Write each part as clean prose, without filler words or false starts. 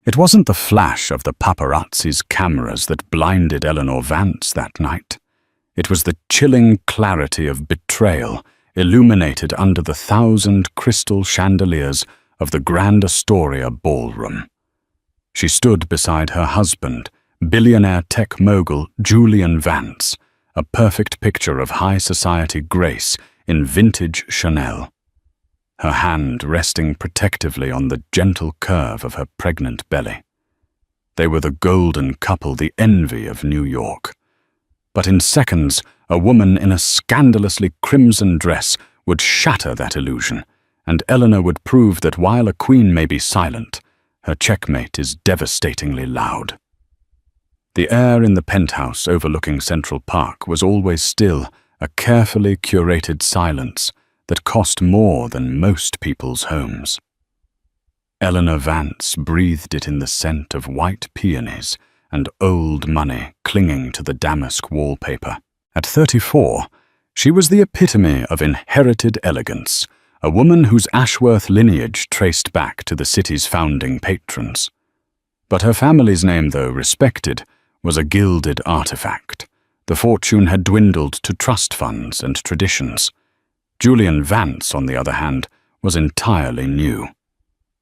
It wasn't the flash of the paparazzi's cameras that blinded Eleanor Vance that night. It was the chilling clarity of betrayal illuminated under the 1,000 crystal chandeliers of the Grand Astoria ballroom. She stood beside her husband, billionaire tech mogul Julian Vance, a perfect picture of high society grace in vintage Chanel, her hand resting protectively on the gentle curve of her pregnant belly. They were the golden couple, the envy of New York. But in seconds, a woman in a scandalously crimson dress would shatter that illusion, and Eleanor would prove that while a queen may be silent, her checkmate is devastatingly loud. The air in the penthouse overlooking Central Park was always still, a carefully curated silence that cost more than most people's homes. Eleanor Vance breathed it in the scent of white peonies and old money clinging to the damask wallpaper. At 34, she was the epitome of inherited elegance, a woman whose Ashworth lineage traced back to the city's founding patrons. But her family's name, though respected, was a gilded artifact. The fortune had dwindled to trust funds and traditions. Julian Vance, on the other hand, was entirely new.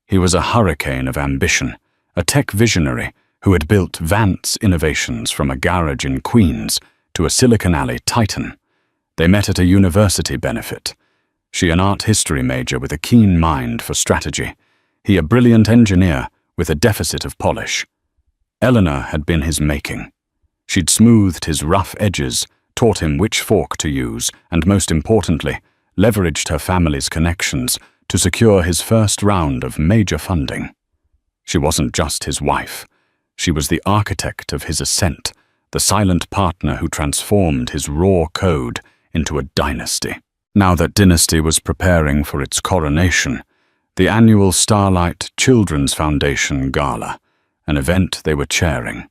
He was a hurricane of ambition, a tech visionary who had built Vance Innovations from a garage in Queens to a Silicon Alley titan. They met at a university benefit. She an art history major with a keen mind for strategy. He a brilliant engineer with a deficit of polish. Eleanor had been his making. She'd smoothed his rough edges, taught him which fork to use, and most importantly, leveraged her family's connections to secure his first round of major funding. She wasn't just his wife. She was the architect of his ascent, the silent partner who transformed his raw code into a dynasty. Now that dynasty was preparing for its coronation, the annual Starlight Children's Foundation Gala, an event they were chairing.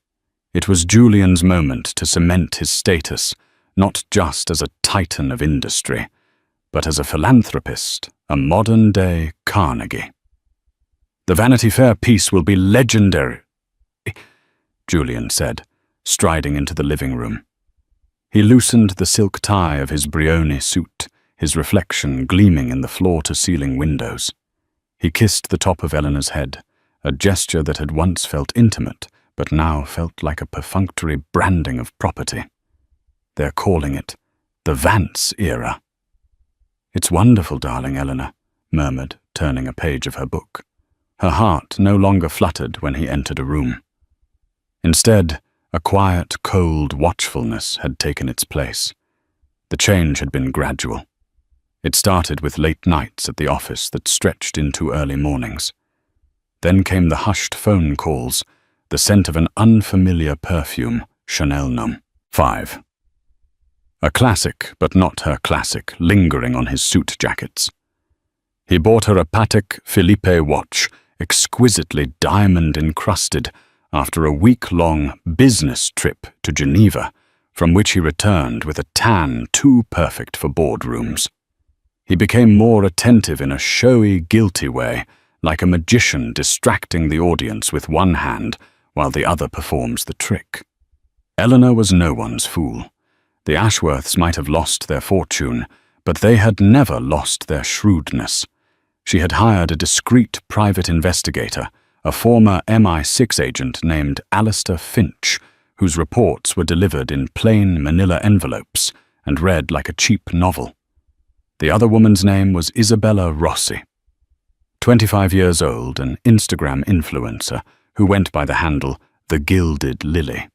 It was Julian's moment to cement his status, not just as a titan of industry, but as a philanthropist, a modern-day Carnegie. "The Vanity Fair piece will be legendary," Julian said, striding into the living room. He loosened the silk tie of his Brioni suit, his reflection gleaming in the floor-to-ceiling windows. He kissed the top of Eleanor's head, a gesture that had once felt intimate, but now felt like a perfunctory branding of property. They're calling it the Vance era. "It's wonderful, darling," Eleanor murmured, turning a page of her book. Her heart no longer fluttered when he entered a room. Instead, a quiet, cold watchfulness had taken its place. The change had been gradual. It started with late nights at the office that stretched into early mornings. Then came the hushed phone calls, the scent of an unfamiliar perfume, Chanel No. 5. A classic, but not her classic, lingering on his suit jackets. He bought her a Patek Philippe watch, exquisitely diamond-encrusted, after a week-long business trip to Geneva, from which he returned with a tan too perfect for boardrooms. He became more attentive in a showy, guilty way, like a magician distracting the audience with one hand while the other performs the trick. Eleanor was no one's fool. The Ashworths might have lost their fortune, but they had never lost their shrewdness. She had hired a discreet private investigator, a former MI6 agent named Alistair Finch, whose reports were delivered in plain manila envelopes and read like a cheap novel. The other woman's name was Isabella Rossi. 25 years old, an Instagram influencer who went by the handle The Gilded Lily.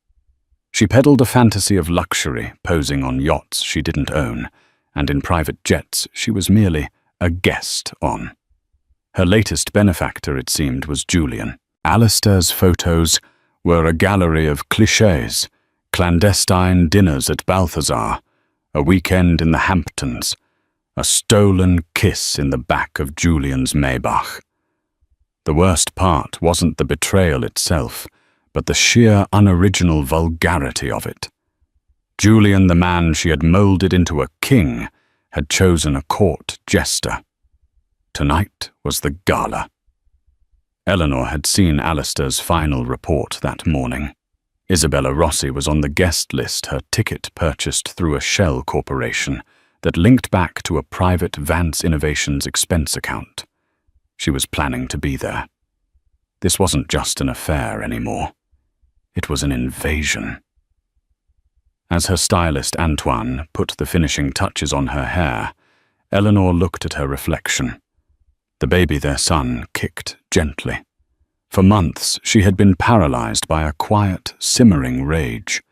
She peddled a fantasy of luxury, posing on yachts she didn't own, and in private jets she was merely a guest on. Her latest benefactor, it seemed, was Julian. Alistair's photos were a gallery of clichés, clandestine dinners at Balthazar, a weekend in the Hamptons, a stolen kiss in the back of Julian's Maybach. The worst part wasn't the betrayal itself, but the sheer unoriginal vulgarity of it. Julian, the man she had molded into a king, had chosen a court jester. Tonight was the gala. Eleanor had seen Alistair's final report that morning. Isabella Rossi was on the guest list, her ticket purchased through a shell corporation that linked back to a private Vance Innovations expense account. She was planning to be there. This wasn't just an affair anymore. It was an invasion. As her stylist Antoine put the finishing touches on her hair, Eleanor looked at her reflection. The baby, their son, kicked gently. For months, she had been paralyzed by a quiet, simmering rage.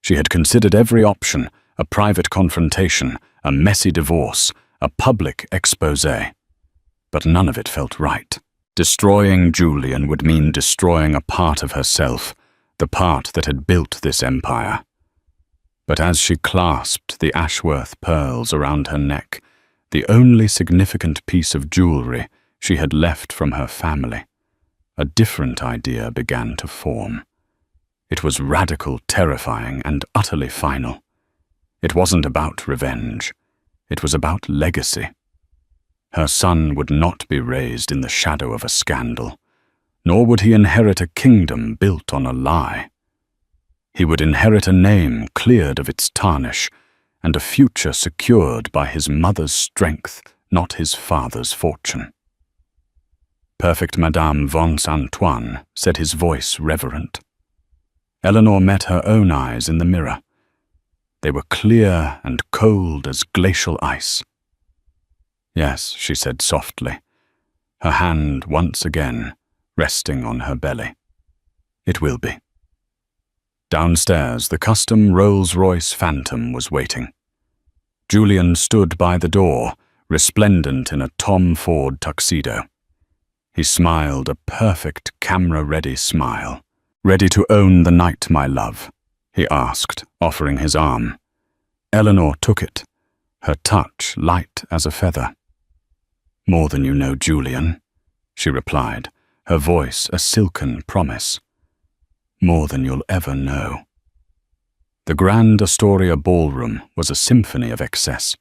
She had considered every option, a private confrontation, a messy divorce, a public exposé. But none of it felt right. Destroying Julian would mean destroying a part of herself, the part that had built this empire. But as she clasped the Ashworth pearls around her neck, the only significant piece of jewelry she had left from her family, a different idea began to form. It was radical, terrifying, and utterly final. It wasn't about revenge. It was about legacy. Her son would not be raised in the shadow of a scandal, nor would he inherit a kingdom built on a lie. He would inherit a name cleared of its tarnish, and a future secured by his mother's strength, not his father's fortune. Perfect Madame von Saint-Antoine, said his voice reverent. Eleanor met her own eyes in the mirror. They were clear and cold as glacial ice. Yes, she said softly, her hand once again resting on her belly. It will be. Downstairs, the custom Rolls-Royce Phantom was waiting. Julian stood by the door, resplendent in a Tom Ford tuxedo. He smiled a perfect camera-ready smile. "Ready to own the night, my love?" he asked, offering his arm. Eleanor took it, her touch light as a feather. "More than you know, Julian," she replied, her voice a silken promise. "More than you'll ever know." The Grand Astoria ballroom was a symphony of excess.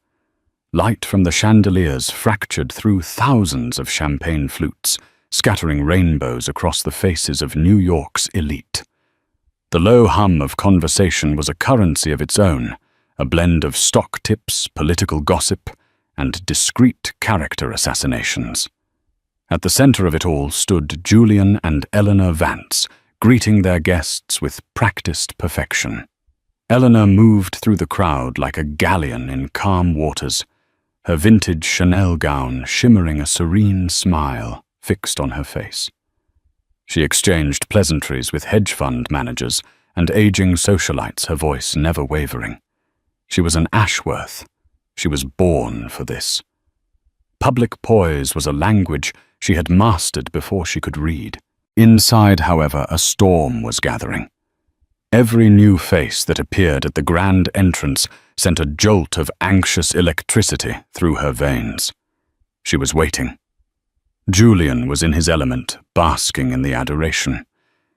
Light from the chandeliers fractured through thousands of champagne flutes, scattering rainbows across the faces of New York's elite. The low hum of conversation was a currency of its own, a blend of stock tips, political gossip, and discreet character assassinations. At the center of it all stood Julian and Eleanor Vance, greeting their guests with practiced perfection. Eleanor moved through the crowd like a galleon in calm waters, her vintage Chanel gown shimmering a serene smile fixed on her face. She exchanged pleasantries with hedge fund managers and aging socialites, her voice never wavering. She was an Ashworth. She was born for this. Public poise was a language she had mastered before she could read. Inside, however, a storm was gathering. Every new face that appeared at the grand entrance sent a jolt of anxious electricity through her veins. She was waiting. Julian was in his element, basking in the adoration.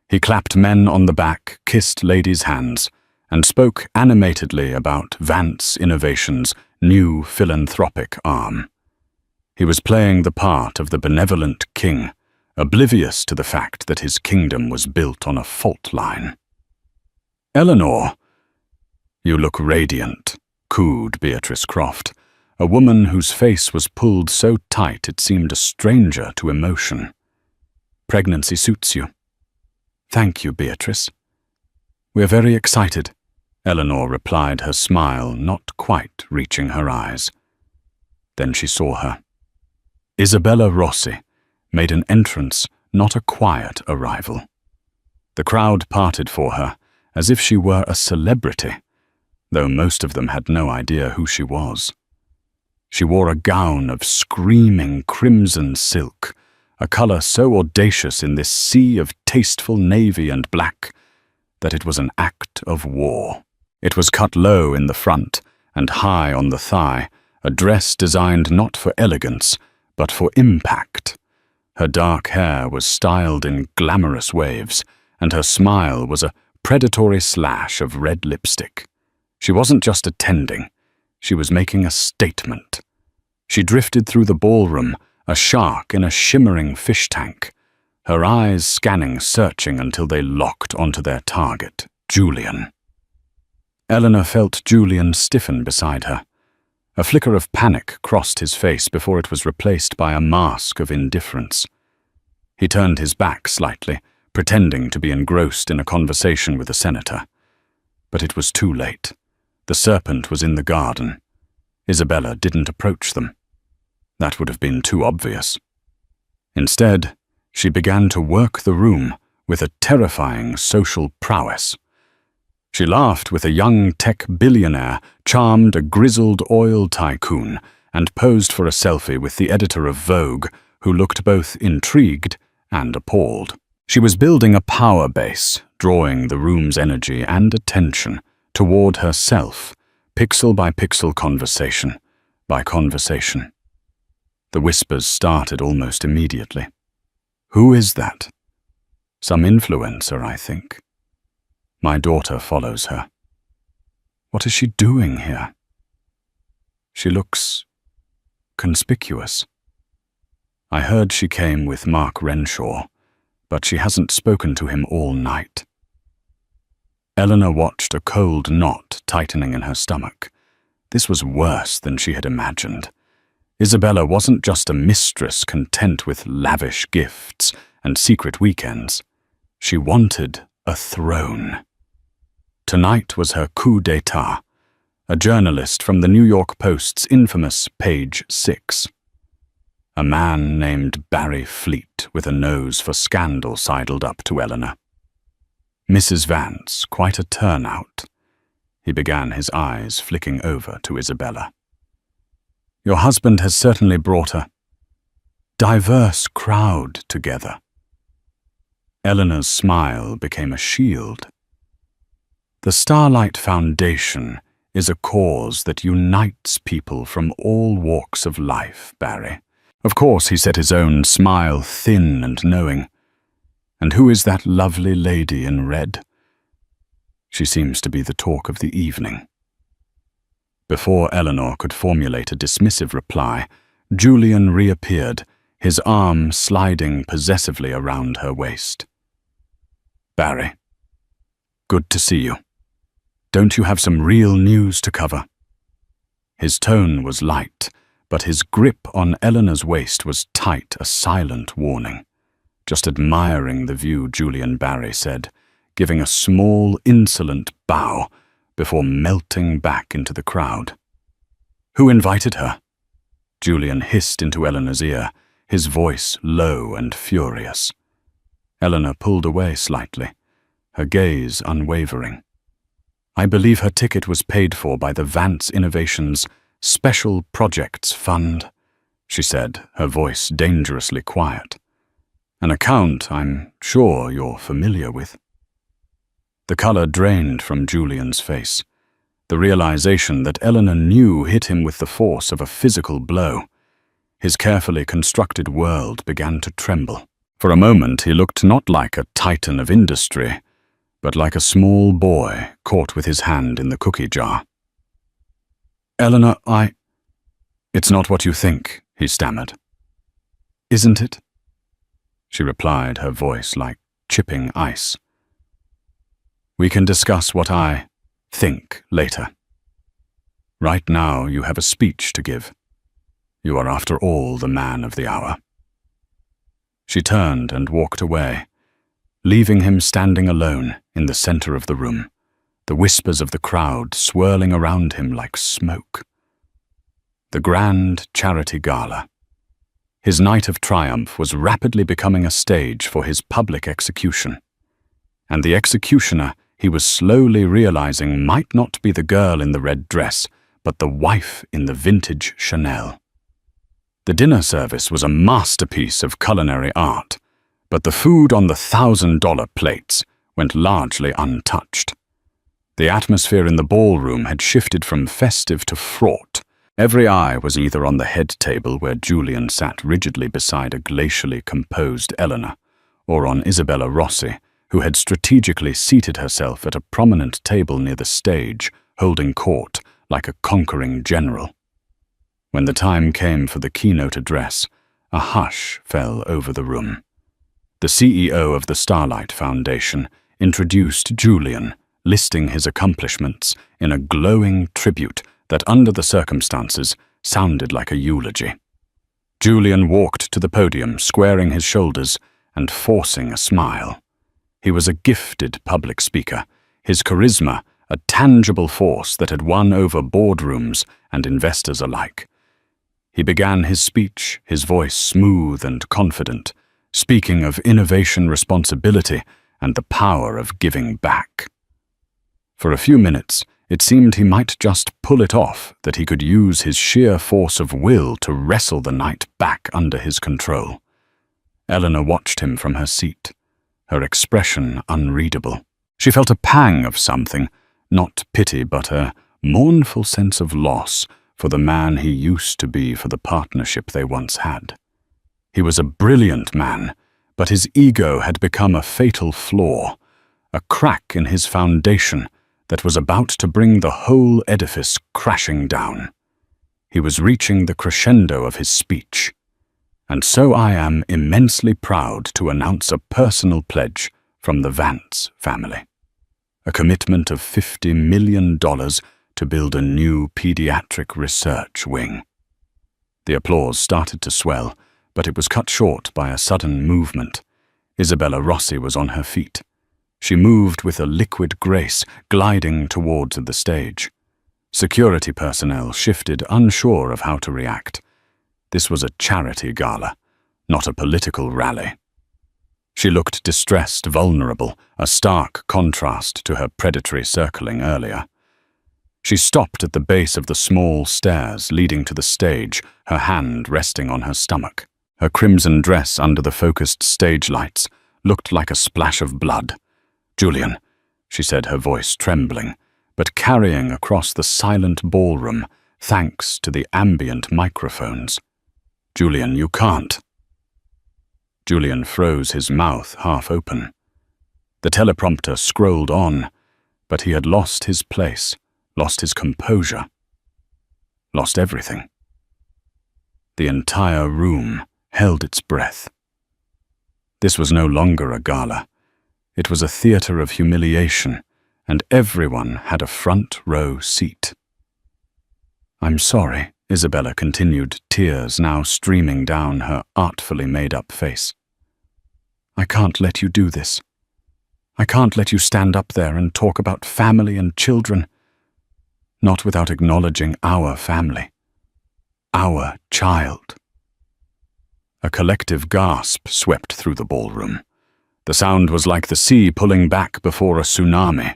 He clapped men on the back, kissed ladies' hands, and spoke animatedly about Vance Innovations' new philanthropic arm. He was playing the part of the benevolent king, oblivious to the fact that his kingdom was built on a fault line. "Eleanor, you look radiant," cooed Beatrice Croft, a woman whose face was pulled so tight it seemed a stranger to emotion. "Pregnancy suits you." "Thank you, Beatrice." "We're very excited," Eleanor replied, her smile not quite reaching her eyes. Then she saw her. Isabella Rossi made an entrance, not a quiet arrival. The crowd parted for her, as if she were a celebrity, though most of them had no idea who she was. She wore a gown of screaming crimson silk, a color so audacious in this sea of tasteful navy and black that it was an act of war. It was cut low in the front and high on the thigh, a dress designed not for elegance, but for impact. Her dark hair was styled in glamorous waves, and her smile was a predatory slash of red lipstick. She wasn't just attending, she was making a statement. She drifted through the ballroom, a shark in a shimmering fish tank, her eyes scanning, searching until they locked onto their target, Julian. Eleanor felt Julian stiffen beside her. A flicker of panic crossed his face before it was replaced by a mask of indifference. He turned his back slightly, pretending to be engrossed in a conversation with the senator. But it was too late. The serpent was in the garden. Isabella didn't approach them. That would have been too obvious. Instead, she began to work the room with a terrifying social prowess. She laughed with a young tech billionaire, charmed a grizzled oil tycoon, and posed for a selfie with the editor of Vogue, who looked both intrigued and appalled. She was building a power base, drawing the room's energy and attention toward herself, pixel by pixel, conversation by conversation. The whispers started almost immediately. "Who is that?" "Some influencer, I think. My daughter follows her." "What is she doing here?" "She looks conspicuous. I heard she came with Mark Renshaw, but she hasn't spoken to him all night." Eleanor watched a cold knot tightening in her stomach. This was worse than she had imagined. Isabella wasn't just a mistress content with lavish gifts and secret weekends. She wanted a throne. Tonight was her coup d'etat, a journalist from the New York Post's infamous Page 6. A man named Barry Fleet with a nose for scandal sidled up to Eleanor. "Mrs. Vance, quite a turnout." He began, his eyes flicking over to Isabella. "Your husband has certainly brought a diverse crowd together." Eleanor's smile became a shield. "The Starlight Foundation is a cause that unites people from all walks of life, Barry." Of course, he set his own smile thin and knowing. "And who is that lovely lady in red?" "She seems to be the talk of the evening." Before Eleanor could formulate a dismissive reply, Julian reappeared, his arm sliding possessively around her waist. "Barry, good to see you. Don't you have some real news to cover?" His tone was light, but his grip on Eleanor's waist was tight, a silent warning. "Just admiring the view," Julian, Barry said, giving a small, insolent bow before melting back into the crowd. "Who invited her?" Julian hissed into Eleanor's ear, his voice low and furious. Eleanor pulled away slightly, her gaze unwavering. "I believe her ticket was paid for by the Vance Innovations Special Projects Fund," she said, her voice dangerously quiet. "An account I'm sure you're familiar with." The color drained from Julian's face. The realization that Eleanor knew hit him with the force of a physical blow. His carefully constructed world began to tremble. For a moment he looked not like a titan of industry, but like a small boy caught with his hand in the cookie jar. "Eleanor, It's not what you think," he stammered. "Isn't it?" She replied, her voice like chipping ice. "We can discuss what I think later. Right now you have a speech to give. You are, after all, the man of the hour." She turned and walked away, leaving him standing alone in the center of the room, the whispers of the crowd swirling around him like smoke. The grand charity gala. His night of triumph was rapidly becoming a stage for his public execution. And the executioner, he was slowly realizing, might not be the girl in the red dress, but the wife in the vintage Chanel. The dinner service was a masterpiece of culinary art, but the food on the $1,000 plates went largely untouched. The atmosphere in the ballroom had shifted from festive to fraught. Every eye was either on the head table where Julian sat rigidly beside a glacially composed Eleanor, or on Isabella Rossi, who had strategically seated herself at a prominent table near the stage, holding court like a conquering general. When the time came for the keynote address, a hush fell over the room. The CEO of the Starlight Foundation introduced Julian, listing his accomplishments in a glowing tribute that, under the circumstances, sounded like a eulogy. Julian walked to the podium, squaring his shoulders and forcing a smile. He was a gifted public speaker, his charisma a tangible force that had won over boardrooms and investors alike. He began his speech, his voice smooth and confident, speaking of innovation responsibility and the power of giving back. For a few minutes, it seemed he might just pull it off, that he could use his sheer force of will to wrestle the night back under his control. Eleanor watched him from her seat, her expression unreadable. She felt a pang of something, not pity but a mournful sense of loss for the man he used to be, for the partnership they once had. He was a brilliant man, but his ego had become a fatal flaw, a crack in his foundation that was about to bring the whole edifice crashing down. He was reaching the crescendo of his speech. And so I am immensely proud to announce a personal pledge from the Vance family. A commitment of $50 million to build a new pediatric research wing. The applause started to swell, but it was cut short by a sudden movement. Isabella Rossi was on her feet. She moved with a liquid grace, gliding towards the stage. Security personnel shifted, unsure of how to react. This was a charity gala, not a political rally. She looked distressed, vulnerable, a stark contrast to her predatory circling earlier. She stopped at the base of the small stairs leading to the stage, her hand resting on her stomach. Her crimson dress under the focused stage lights looked like a splash of blood. "Julian," she said, her voice trembling, but carrying across the silent ballroom, thanks to the ambient microphones. "Julian, you can't." Julian froze, his mouth half open. The teleprompter scrolled on, but he had lost his place, lost his composure, lost everything. The entire room held its breath. This was no longer a gala. It was a theater of humiliation, and everyone had a front row seat. "I'm sorry," Isabella continued, tears now streaming down her artfully made-up face. "I can't let you do this. I can't let you stand up there and talk about family and children, not without acknowledging our family, our child." A collective gasp swept through the ballroom. The sound was like the sea pulling back before a tsunami.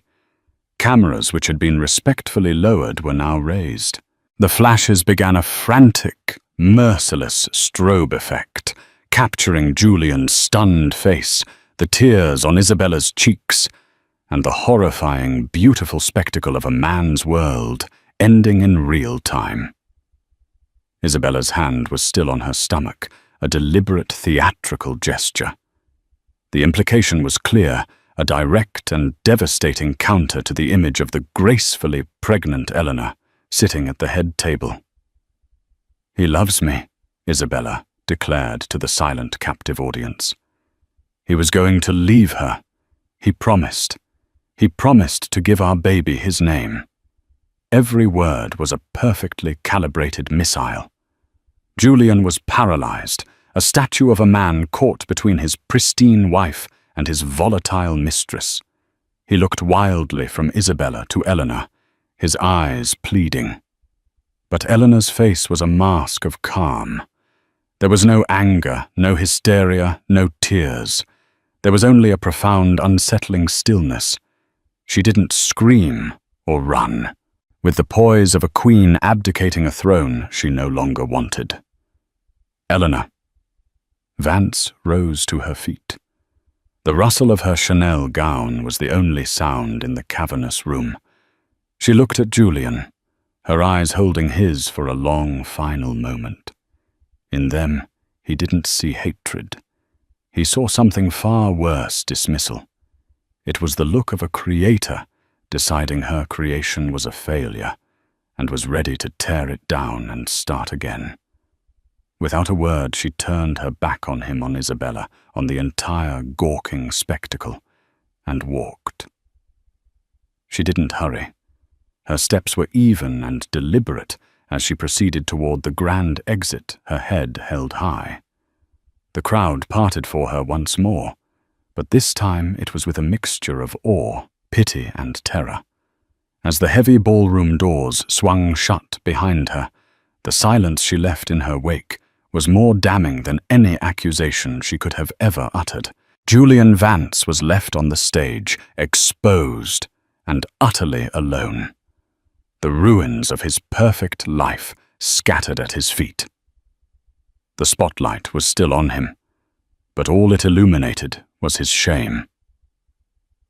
Cameras which had been respectfully lowered were now raised. The flashes began a frantic, merciless strobe effect, capturing Julian's stunned face, the tears on Isabella's cheeks, and the horrifying, beautiful spectacle of a man's world ending in real time. Isabella's hand was still on her stomach, a deliberate theatrical gesture. The implication was clear, a direct and devastating counter to the image of the gracefully pregnant Eleanor sitting at the head table. "He loves me," Isabella declared to the silent captive audience. "He was going to leave her. He promised. He promised to give our baby his name." Every word was a perfectly calibrated missile. Julian was paralyzed, a statue of a man caught between his pristine wife and his volatile mistress. He looked wildly from Isabella to Eleanor, his eyes pleading. But Eleanor's face was a mask of calm. There was no anger, no hysteria, no tears. There was only a profound, unsettling stillness. She didn't scream or run, with the poise of a queen abdicating a throne she no longer wanted. "Eleanor." Vance rose to her feet. The rustle of her Chanel gown was the only sound in the cavernous room. She looked at Julian, her eyes holding his for a long, final moment. In them, he didn't see hatred. He saw something far worse: dismissal. It was the look of a creator deciding her creation was a failure and was ready to tear it down and start again. Without a word, she turned her back on him, on Isabella, on the entire gawking spectacle, and walked. She didn't hurry. Her steps were even and deliberate as she proceeded toward the grand exit, her head held high. The crowd parted for her once more, but this time it was with a mixture of awe, pity, and terror. As the heavy ballroom doors swung shut behind her, the silence she left in her wake was more damning than any accusation she could have ever uttered. Julian Vance was left on the stage, exposed and utterly alone. The ruins of his perfect life scattered at his feet. The spotlight was still on him, but all it illuminated was his shame.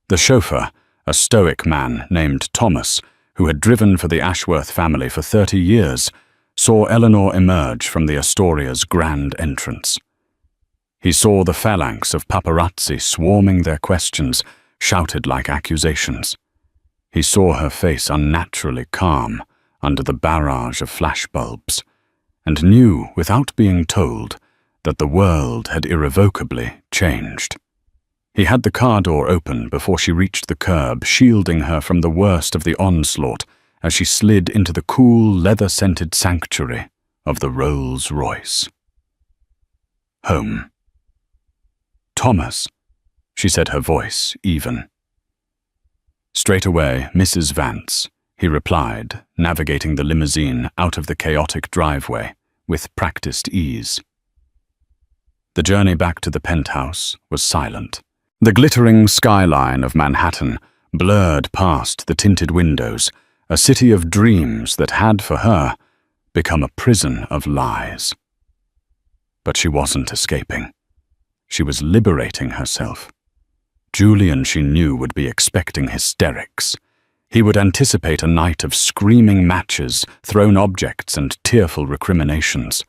The chauffeur, a stoic man named Thomas, who had driven for the Ashworth family for 30 years, saw Eleanor emerge from the Astoria's grand entrance. He saw the phalanx of paparazzi swarming their questions, shouted like accusations. He saw her face unnaturally calm under the barrage of flashbulbs, and knew, without being told, that the world had irrevocably changed. He had the car door open before she reached the curb, shielding her from the worst of the onslaught as she slid into the cool, leather-scented sanctuary of the Rolls-Royce. Home. "Thomas," she said, her voice even. "Straight away, Mrs. Vance," he replied, navigating the limousine out of the chaotic driveway with practiced ease. The journey back to the penthouse was silent. The glittering skyline of Manhattan blurred past the tinted windows, a city of dreams that had, for her, become a prison of lies. But she wasn't escaping. She was liberating herself. Julian, she knew, would be expecting hysterics. He would anticipate a night of screaming matches, thrown objects, and tearful recriminations.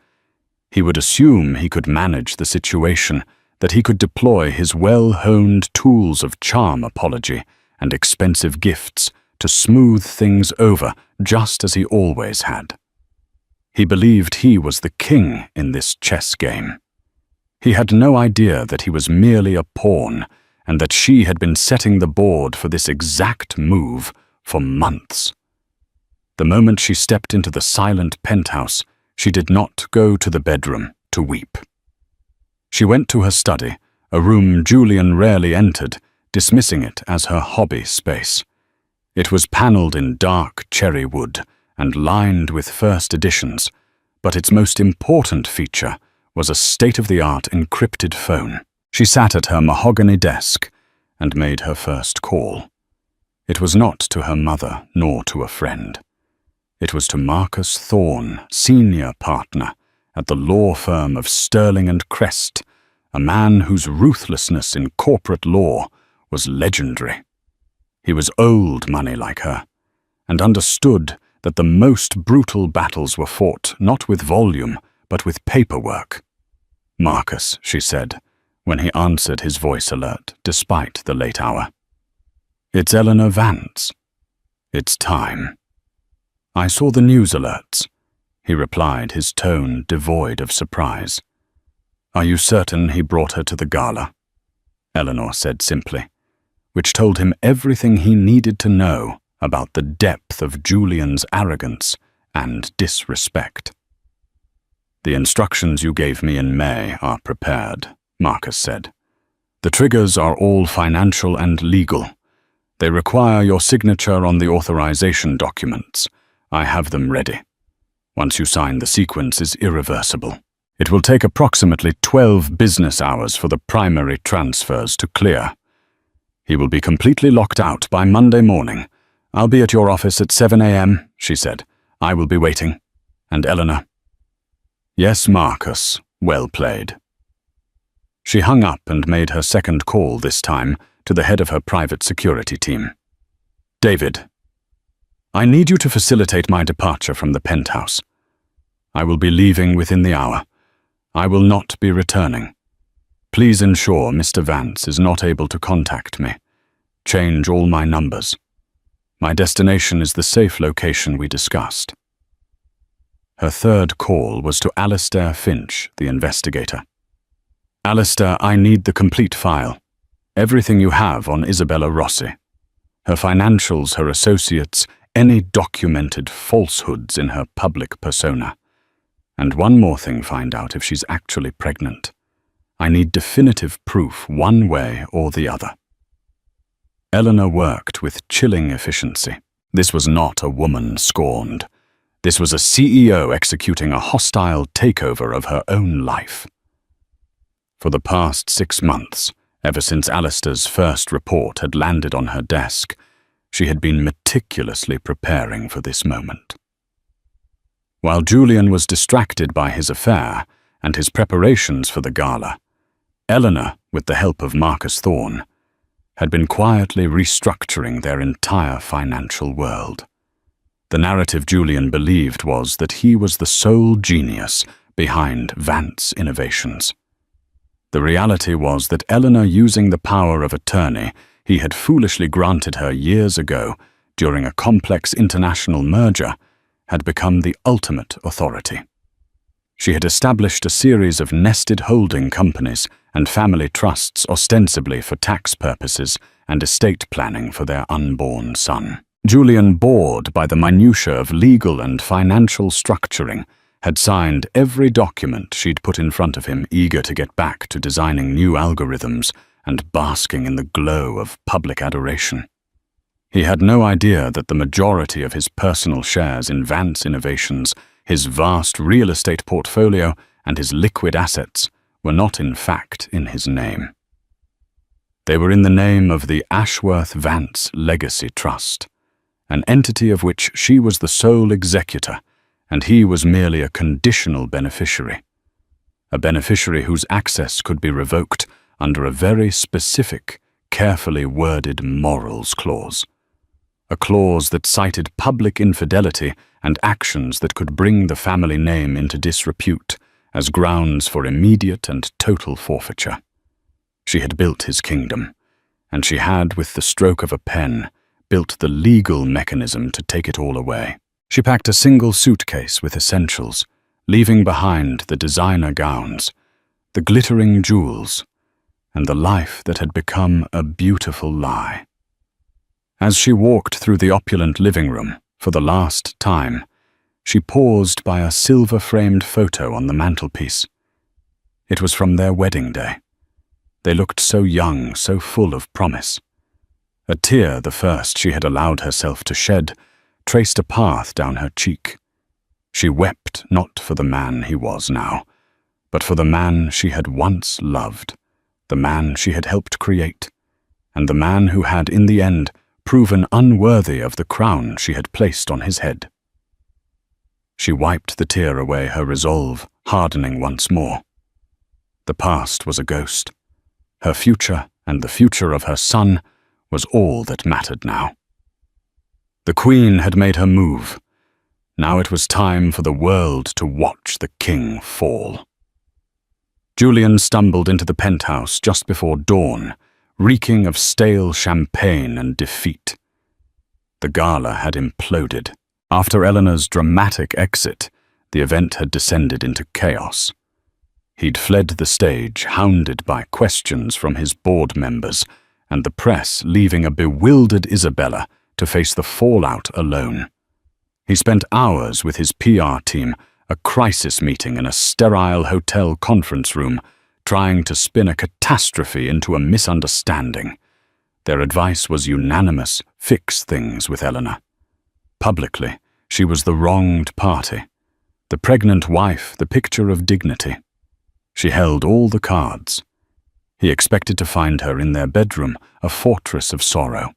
He would assume he could manage the situation, that he could deploy his well-honed tools of charm apology and expensive gifts to smooth things over just as he always had. He believed he was the king in this chess game. He had no idea that he was merely a pawn and that she had been setting the board for this exact move for months. The moment she stepped into the silent penthouse, she did not go to the bedroom to weep. She went to her study, a room Julian rarely entered, dismissing it as her hobby space. It was panelled in dark cherry wood and lined with first editions, but its most important feature was a state-of-the-art encrypted phone. She sat at her mahogany desk and made her first call. It was not to her mother nor to a friend. It was to Marcus Thorne, senior partner at the law firm of Sterling and Crest, a man whose ruthlessness in corporate law was legendary. He was old money like her, and understood that the most brutal battles were fought not with volume, but with paperwork. "Marcus," she said, when he answered his voice alert, despite the late hour. "It's Eleanor Vance. It's time." "I saw the news alerts," he replied, his tone devoid of surprise. "Are you certain he brought her to the gala?" Eleanor said simply, which told him everything he needed to know about the depth of Julian's arrogance and disrespect. "The instructions you gave me in May are prepared," Marcus said. "The triggers are all financial and legal. They require your signature on the authorization documents. I have them ready. Once you sign, the sequence is irreversible. It will take approximately 12 business hours for the primary transfers to clear. He will be completely locked out by Monday morning. I'll be at your office at 7 a.m., she said. I will be waiting. And Eleanor?" "Yes, Marcus. Well played." She hung up and made her second call, this time to the head of her private security team. "David, I need you to facilitate my departure from the penthouse. I will be leaving within the hour. I will not be returning. Please ensure Mr. Vance is not able to contact me. Change all my numbers. My destination is the safe location we discussed." Her third call was to Alistair Finch, the investigator. "Alistair, I need the complete file. Everything you have on Isabella Rossi. Her financials, her associates, any documented falsehoods in her public persona. And one more thing, find out if she's actually pregnant. I need definitive proof one way or the other." Eleanor worked with chilling efficiency. This was not a woman scorned. This was a CEO executing a hostile takeover of her own life. For the past 6 months, ever since Alistair's first report had landed on her desk, she had been meticulously preparing for this moment. While Julian was distracted by his affair and his preparations for the gala, Eleanor, with the help of Marcus Thorne, had been quietly restructuring their entire financial world. The narrative Julian believed was that he was the sole genius behind Vance Innovations. The reality was that Eleanor, using the power of attorney he had foolishly granted her years ago during a complex international merger, had become the ultimate authority. She had established a series of nested holding companies and family trusts ostensibly for tax purposes and estate planning for their unborn son. Julian, bored by the minutiae of legal and financial structuring, had signed every document she'd put in front of him, eager to get back to designing new algorithms and basking in the glow of public adoration. He had no idea that the majority of his personal shares in Vance Innovations, his vast real estate portfolio, and his liquid assets were not in fact in his name. They were in the name of the Ashworth Vance Legacy Trust, an entity of which she was the sole executor, and he was merely a conditional beneficiary. A beneficiary whose access could be revoked under a very specific, carefully worded morals clause. A clause that cited public infidelity and actions that could bring the family name into disrepute as grounds for immediate and total forfeiture. She had built his kingdom, and she had, with the stroke of a pen, built the legal mechanism to take it all away. She packed a single suitcase with essentials, leaving behind the designer gowns, the glittering jewels, and the life that had become a beautiful lie. As she walked through the opulent living room, for the last time, she paused by a silver-framed photo on the mantelpiece. It was from their wedding day. They looked so young, so full of promise. A tear, the first she had allowed herself to shed, traced a path down her cheek. She wept not for the man he was now, but for the man she had once loved, the man she had helped create, and the man who had, in the end, proven unworthy of the crown she had placed on his head. She wiped the tear away, her resolve hardening once more. The past was a ghost. Her future and the future of her son was all that mattered now. The Queen had made her move. Now it was time for the world to watch the king fall. Julian stumbled into the penthouse just before dawn, reeking of stale champagne and defeat. The gala had imploded. After Eleanor's dramatic exit, the event had descended into chaos. He'd fled the stage, hounded by questions from his board members, and the press leaving a bewildered Isabella to face the fallout alone. He spent hours with his PR team, a crisis meeting in a sterile hotel conference room, trying to spin a catastrophe into a misunderstanding. Their advice was unanimous: fix things with Eleanor. Publicly, she was the wronged party. The pregnant wife, the picture of dignity. She held all the cards. He expected to find her in their bedroom, a fortress of sorrow.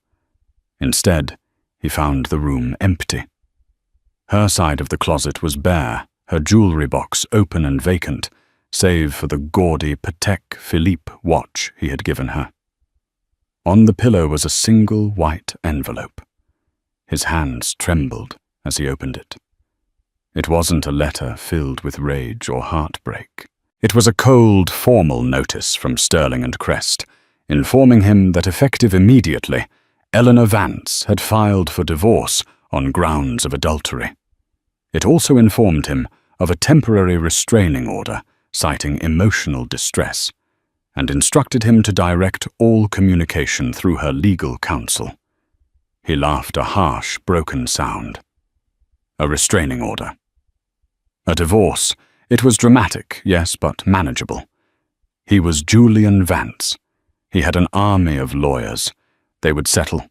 Instead, he found the room empty. Her side of the closet was bare, her jewelry box open and vacant, save for the gaudy Patek Philippe watch he had given her. On the pillow was a single white envelope. His hands trembled as he opened it. It wasn't a letter filled with rage or heartbreak. It was a cold, formal notice from Sterling and Crest, informing him that effective immediately, Eleanor Vance had filed for divorce on grounds of adultery. It also informed him of a temporary restraining order citing emotional distress, and instructed him to direct all communication through her legal counsel. He laughed a harsh, broken sound. A restraining order. A divorce. It was dramatic, yes, but manageable. He was Julian Vance. He had an army of lawyers. They would settle.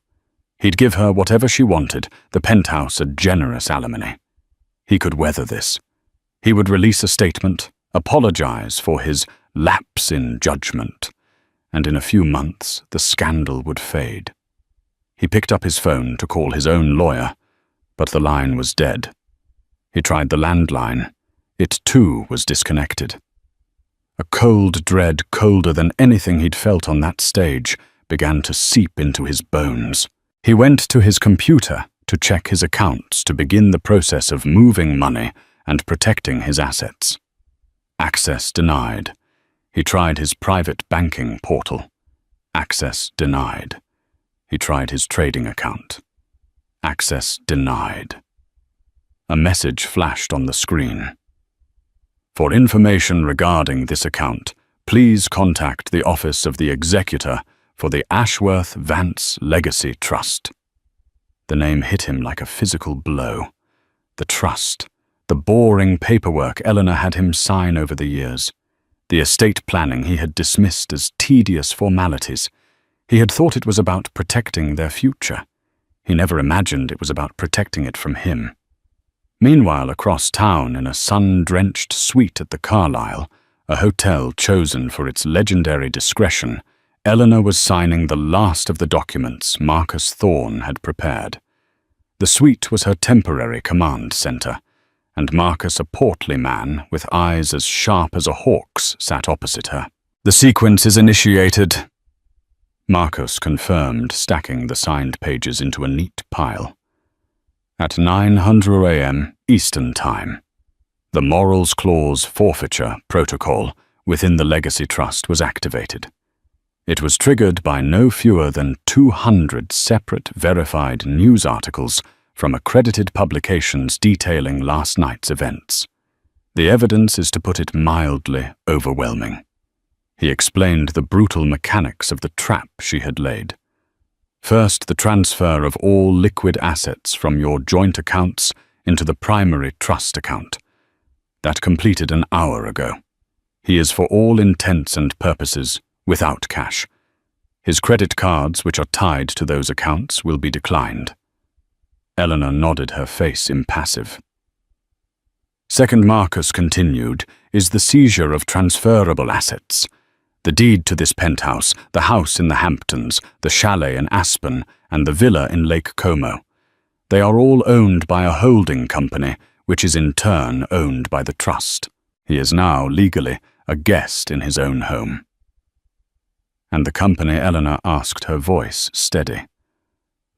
He'd give her whatever she wanted, the penthouse a generous alimony. He could weather this. He would release a statement, apologize for his lapse in judgment, and in a few months the scandal would fade. He picked up his phone to call his own lawyer, but the line was dead. He tried the landline. It too was disconnected. A cold dread, colder than anything he'd felt on that stage, began to seep into his bones. He went to his computer to check his accounts to begin the process of moving money and protecting his assets. Access denied. He tried his private banking portal. Access denied. He tried his trading account. Access denied. A message flashed on the screen. For information regarding this account, please contact the Office of the Executor for the Ashworth Vance Legacy Trust. The name hit him like a physical blow. The trust. The boring paperwork Eleanor had him sign over the years. The estate planning he had dismissed as tedious formalities. He had thought it was about protecting their future. He never imagined it was about protecting it from him. Meanwhile, across town, in a sun-drenched suite at the Carlisle, a hotel chosen for its legendary discretion, Eleanor was signing the last of the documents Marcus Thorne had prepared. The suite was her temporary command center, and Marcus, a portly man with eyes as sharp as a hawk's, sat opposite her. "The sequence is initiated," Marcus confirmed, stacking the signed pages into a neat pile. At 9:00 a.m. Eastern Time, the Morals Clause forfeiture protocol within the Legacy Trust was activated. It was triggered by no fewer than 200 separate verified news articles from accredited publications detailing last night's events. The evidence is, to put it mildly, overwhelming. He explained the brutal mechanics of the trap she had laid. First, the transfer of all liquid assets from your joint accounts into the primary trust account. That completed an hour ago. He is, for all intents and purposes, without cash. His credit cards, which are tied to those accounts, will be declined. Eleanor nodded, her face impassive. Second, Marcus continued, is the seizure of transferable assets. The deed to this penthouse, the house in the Hamptons, the chalet in Aspen, and the villa in Lake Como. They are all owned by a holding company, which is in turn owned by the trust. He is now, legally, a guest in his own home. And the company, Eleanor asked, her voice steady.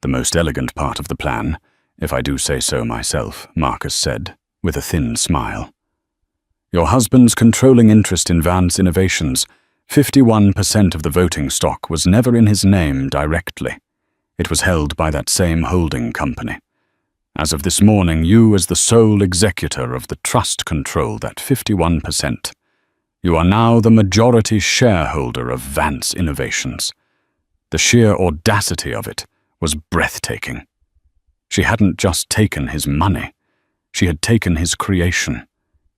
The most elegant part of the plan, if I do say so myself, Marcus said, with a thin smile. Your husband's controlling interest in Vance Innovations, 51% of the voting stock, was never in his name directly. It was held by that same holding company. As of this morning, you, as the sole executor of the trust, control that 51%. You are now the majority shareholder of Vance Innovations. The sheer audacity of it was breathtaking. She hadn't just taken his money. She had taken his creation,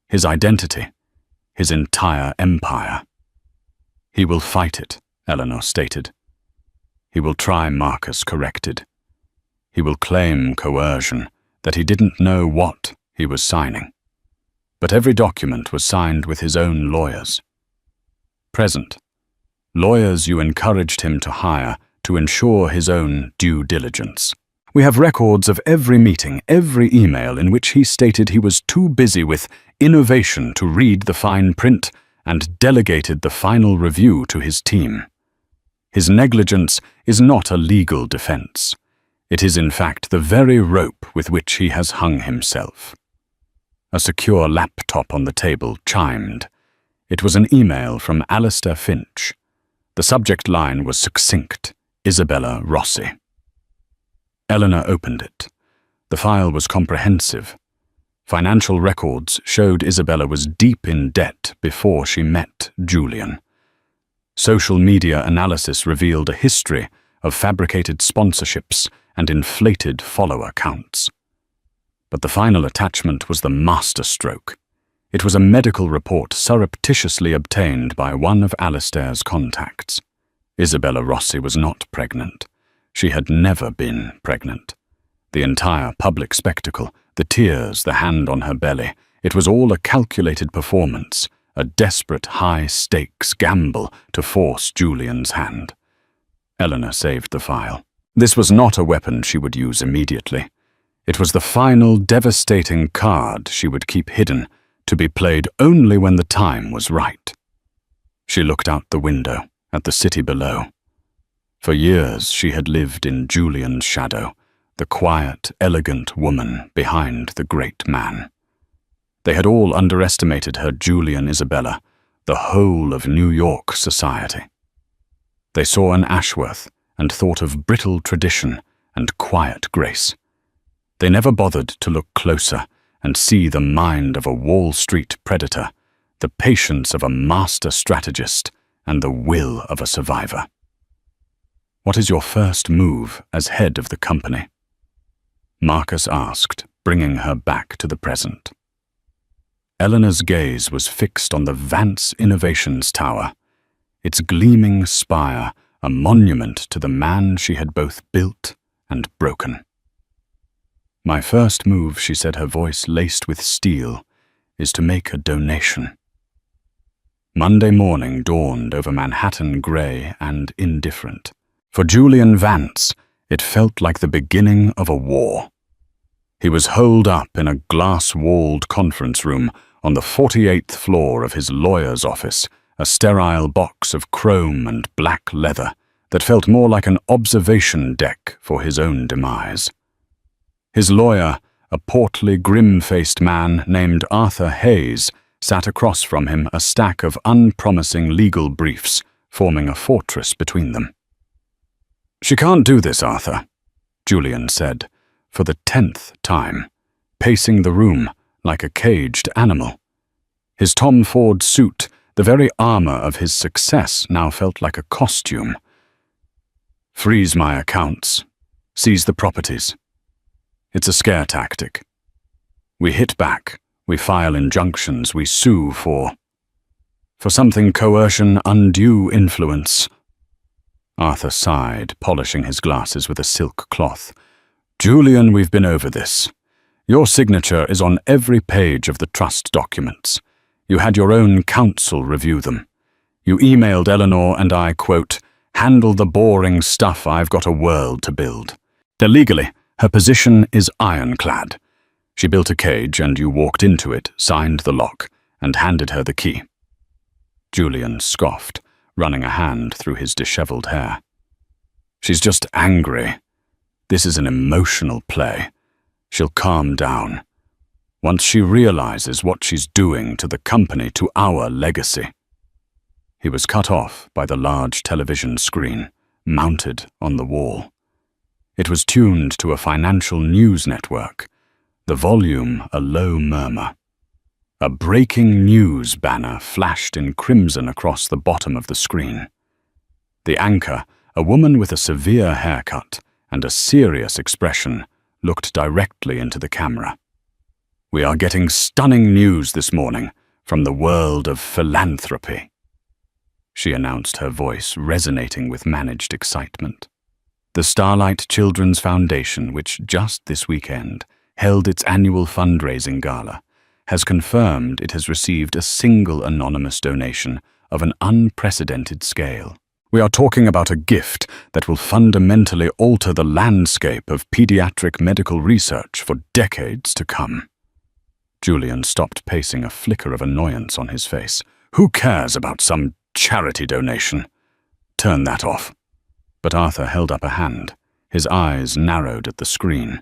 his identity, his entire empire. He will fight it, Eleanor stated. He will try, Marcus corrected. He will claim coercion, that he didn't know what he was signing. But every document was signed with his own lawyers. Present. Lawyers you encouraged him to hire to ensure his own due diligence. We have records of every meeting, every email in which he stated he was too busy with innovation to read the fine print and delegated the final review to his team. His negligence is not a legal defense. It is in fact the very rope with which he has hung himself. A secure laptop on the table chimed. It was an email from Alistair Finch. The subject line was succinct: Isabella Rossi. Eleanor opened it. The file was comprehensive. Financial records showed Isabella was deep in debt before she met Julian. Social media analysis revealed a history of fabricated sponsorships and inflated follower counts. But the final attachment was the masterstroke. It was a medical report surreptitiously obtained by one of Alistair's contacts. Isabella Rossi was not pregnant. She had never been pregnant. The entire public spectacle, the tears, the hand on her belly, it was all a calculated performance, a desperate high-stakes gamble to force Julian's hand. Eleanor saved the file. This was not a weapon she would use immediately. It was the final devastating card she would keep hidden, to be played only when the time was right. She looked out the window at the city below. For years she had lived in Julian's shadow, the quiet, elegant woman behind the great man. They had all underestimated her Julian Isabella, the whole of New York society. They saw an Ashworth and thought of brittle tradition and quiet grace. They never bothered to look closer and see the mind of a Wall Street predator, the patience of a master strategist, and the will of a survivor. "What is your first move as head of the company?" Marcus asked, bringing her back to the present. Eleanor's gaze was fixed on the Vance Innovations Tower, its gleaming spire a monument to the man she had both built and broken. "My first move," she said, her voice laced with steel, "is to make a donation." Monday morning dawned over Manhattan gray and indifferent. For Julian Vance, it felt like the beginning of a war. He was holed up in a glass-walled conference room on the 48th floor of his lawyer's office, a sterile box of chrome and black leather that felt more like an observation deck for his own demise. His lawyer, a portly, grim-faced man named Arthur Hayes, sat across from him, a stack of unpromising legal briefs, forming a fortress between them. "She can't do this, Arthur," Julian said, for the 10th time, pacing the room like a caged animal. His Tom Ford suit, the very armor of his success, now felt like a costume. "Freeze my accounts. Seize the properties. It's a scare tactic. We hit back, we file injunctions, we sue for something coercion, undue influence." Arthur sighed, polishing his glasses with a silk cloth. "Julian, we've been over this. Your signature is on every page of the trust documents. You had your own counsel review them. You emailed Eleanor and I, quote, handle the boring stuff, I've got a world to build. Legally, her position is ironclad. She built a cage and you walked into it, signed the lock, and handed her the key." Julian scoffed, running a hand through his disheveled hair. "She's just angry. This is an emotional play. She'll calm down. Once she realizes what she's doing to the company, to our legacy." He was cut off by the large television screen, mounted on the wall. It was tuned to a financial news network, the volume a low murmur. A breaking news banner flashed in crimson across the bottom of the screen. The anchor, a woman with a severe haircut and a serious expression, looked directly into the camera. "We are getting stunning news this morning from the world of philanthropy," she announced, her voice resonating with managed excitement. The Starlight Children's Foundation, which just this weekend held its annual fundraising gala, has confirmed it has received a single anonymous donation of an unprecedented scale. "We are talking about a gift that will fundamentally alter the landscape of pediatric medical research for decades to come." Julian stopped pacing, a flicker of annoyance on his face. "Who cares about some charity donation? Turn that off." But Arthur held up a hand. His eyes narrowed at the screen.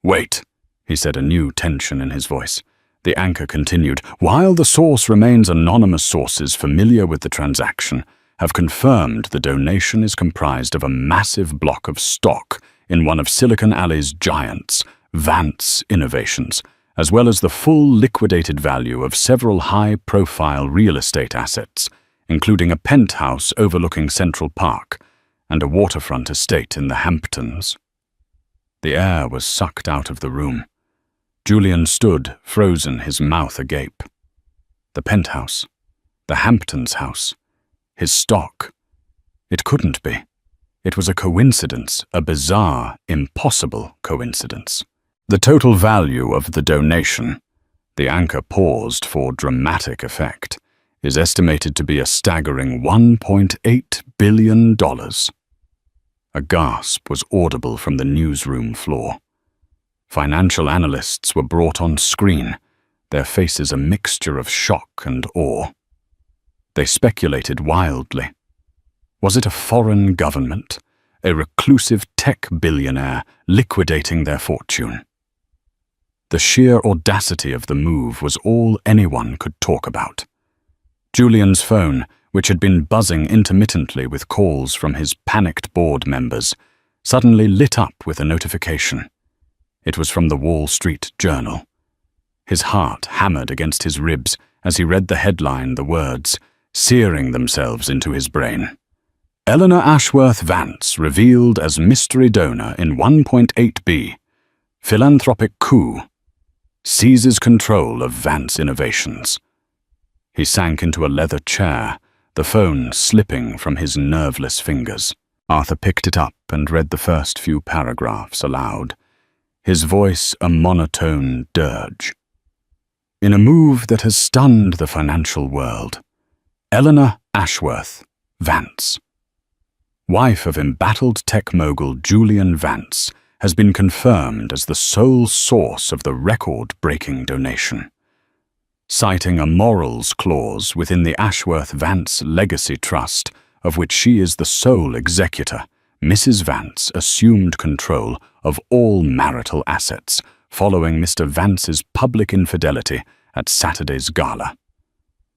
"Wait," he said, a new tension in his voice. The anchor continued, "While the source remains anonymous, sources familiar with the transaction have confirmed the donation is comprised of a massive block of stock in one of Silicon Alley's giants, Vance Innovations, as well as the full liquidated value of several high-profile real estate assets, including a penthouse overlooking Central Park and a waterfront estate in the Hamptons. The air was sucked out of the room. Julian stood, frozen, his mouth agape. The penthouse, the Hamptons house, his stock. It couldn't be. It was a coincidence, a bizarre, impossible coincidence. The total value of the donation, the anchor paused for dramatic effect, is estimated to be a staggering $1.8 billion. A gasp was audible from the newsroom floor. Financial analysts were brought on screen, their faces a mixture of shock and awe. They speculated wildly. Was it a foreign government, a reclusive tech billionaire liquidating their fortune? The sheer audacity of the move was all anyone could talk about. Julian's phone, which had been buzzing intermittently with calls from his panicked board members, suddenly lit up with a notification. It was from the Wall Street Journal. His heart hammered against his ribs as he read the headline, the words, searing themselves into his brain. Eleanor Ashworth Vance revealed as mystery donor in 1.8B. Philanthropic coup. Seizes control of Vance Innovations. He sank into a leather chair, the phone slipping from his nerveless fingers. Arthur picked it up and read the first few paragraphs aloud, his voice a monotone dirge. In a move that has stunned the financial world, Eleanor Ashworth Vance, wife of embattled tech mogul Julian Vance, has been confirmed as the sole source of the record-breaking donation. Citing a morals clause within the Ashworth-Vance Legacy Trust, of which she is the sole executor, Mrs. Vance assumed control of all marital assets following Mr. Vance's public infidelity at Saturday's Gala.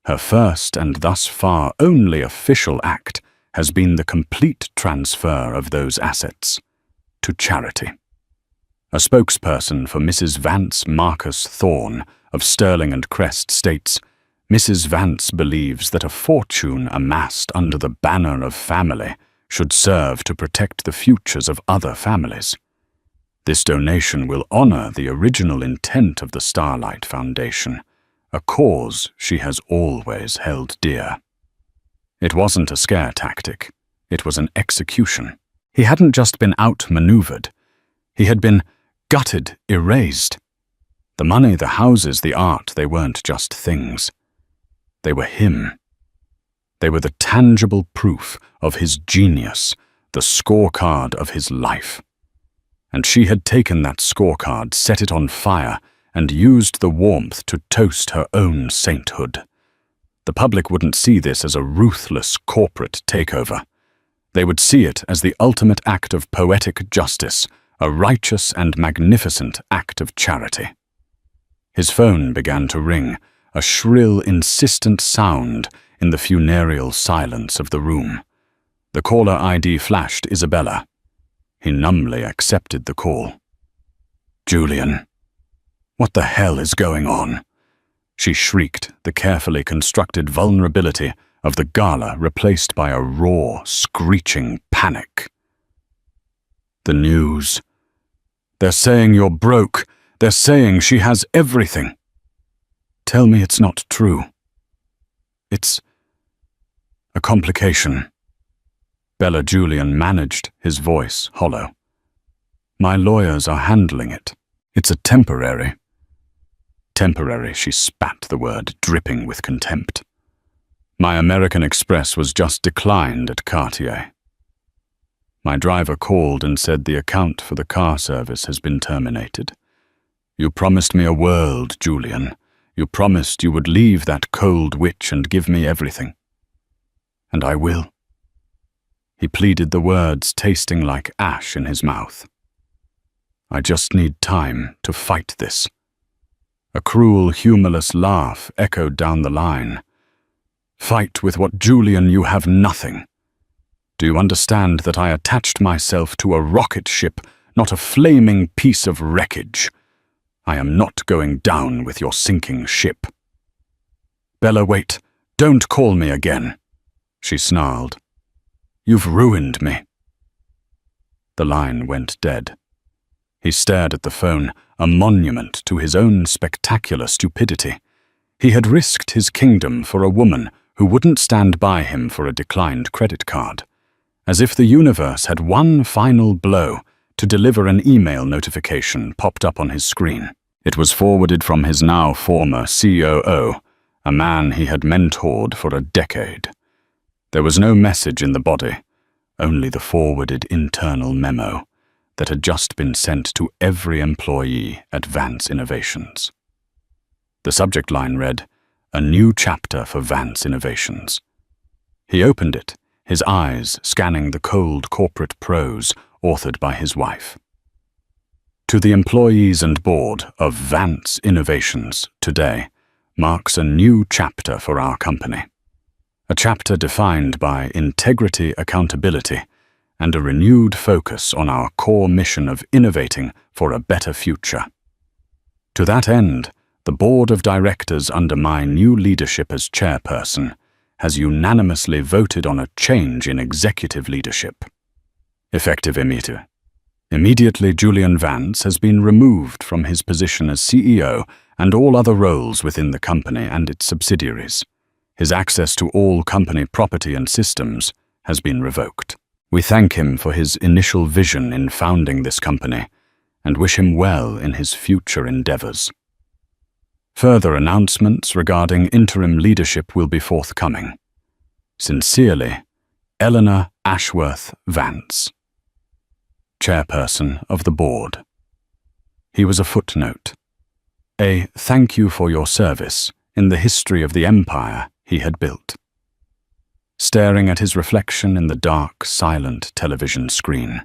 Her first and thus far only official act has been the complete transfer of those assets to charity. A spokesperson for Mrs. Vance, Marcus Thorne, of Sterling and Crest, states, Mrs. Vance believes that a fortune amassed under the banner of family should serve to protect the futures of other families. This donation will honor the original intent of the Starlight Foundation, a cause she has always held dear. It wasn't a scare tactic. It was an execution. He hadn't just been outmaneuvered. He had been gutted, erased. The money, the houses, the art, they weren't just things. They were him. They were the tangible proof of his genius, the scorecard of his life. And she had taken that scorecard, set it on fire, and used the warmth to toast her own sainthood. The public wouldn't see this as a ruthless corporate takeover. They would see it as the ultimate act of poetic justice, a righteous and magnificent act of charity. His phone began to ring, a shrill, insistent sound in the funereal silence of the room. The caller ID flashed Isabella. He numbly accepted the call. Julian. What the hell is going on? She shrieked, the carefully constructed vulnerability of the Gala replaced by a raw, screeching panic. The news. They're saying you're broke. They're saying she has everything. Tell me it's not true. It's a complication. Bella Julian managed, his voice hollow. My lawyers are handling it. It's a temporary. Temporary, she spat the word, dripping with contempt. My American Express was just declined at Cartier. My driver called and said the account for the car service has been terminated. You promised me a world, Julian. You promised you would leave that cold witch and give me everything. And I will. He pleaded, the words tasting like ash in his mouth. I just need time to fight this. A cruel, humorless laugh echoed down the line. Fight with what, Julian? You have nothing. Do you understand that I attached myself to a rocket ship, not a flaming piece of wreckage? I am not going down with your sinking ship." "Bella, wait. Don't call me again," she snarled. "You've ruined me." The line went dead. He stared at the phone, a monument to his own spectacular stupidity. He had risked his kingdom for a woman who wouldn't stand by him for a declined credit card. As if the universe had one final blow to deliver, an email notification popped up on his screen. It was forwarded from his now former COO, a man he had mentored for a decade. There was no message in the body, only the forwarded internal memo that had just been sent to every employee at Vance Innovations. The subject line read, "A new chapter for Vance Innovations." He opened it, his eyes scanning the cold corporate prose authored by his wife. "To the employees and board of Vance Innovations, today marks a new chapter for our company. A chapter defined by integrity, accountability, and a renewed focus on our core mission of innovating for a better future. To that end, the board of directors under my new leadership as chairperson has unanimously voted on a change in executive leadership. Effective immediately. Immediately, Julian Vance has been removed from his position as CEO and all other roles within the company and its subsidiaries. His access to all company property and systems has been revoked. We thank him for his initial vision in founding this company and wish him well in his future endeavors. Further announcements regarding interim leadership will be forthcoming. Sincerely, Eleanor Ashworth Vance, Chairperson of the Board." He was a footnote, a thank you for your service in the history of the empire he had built. Staring at his reflection in the dark, silent television screen,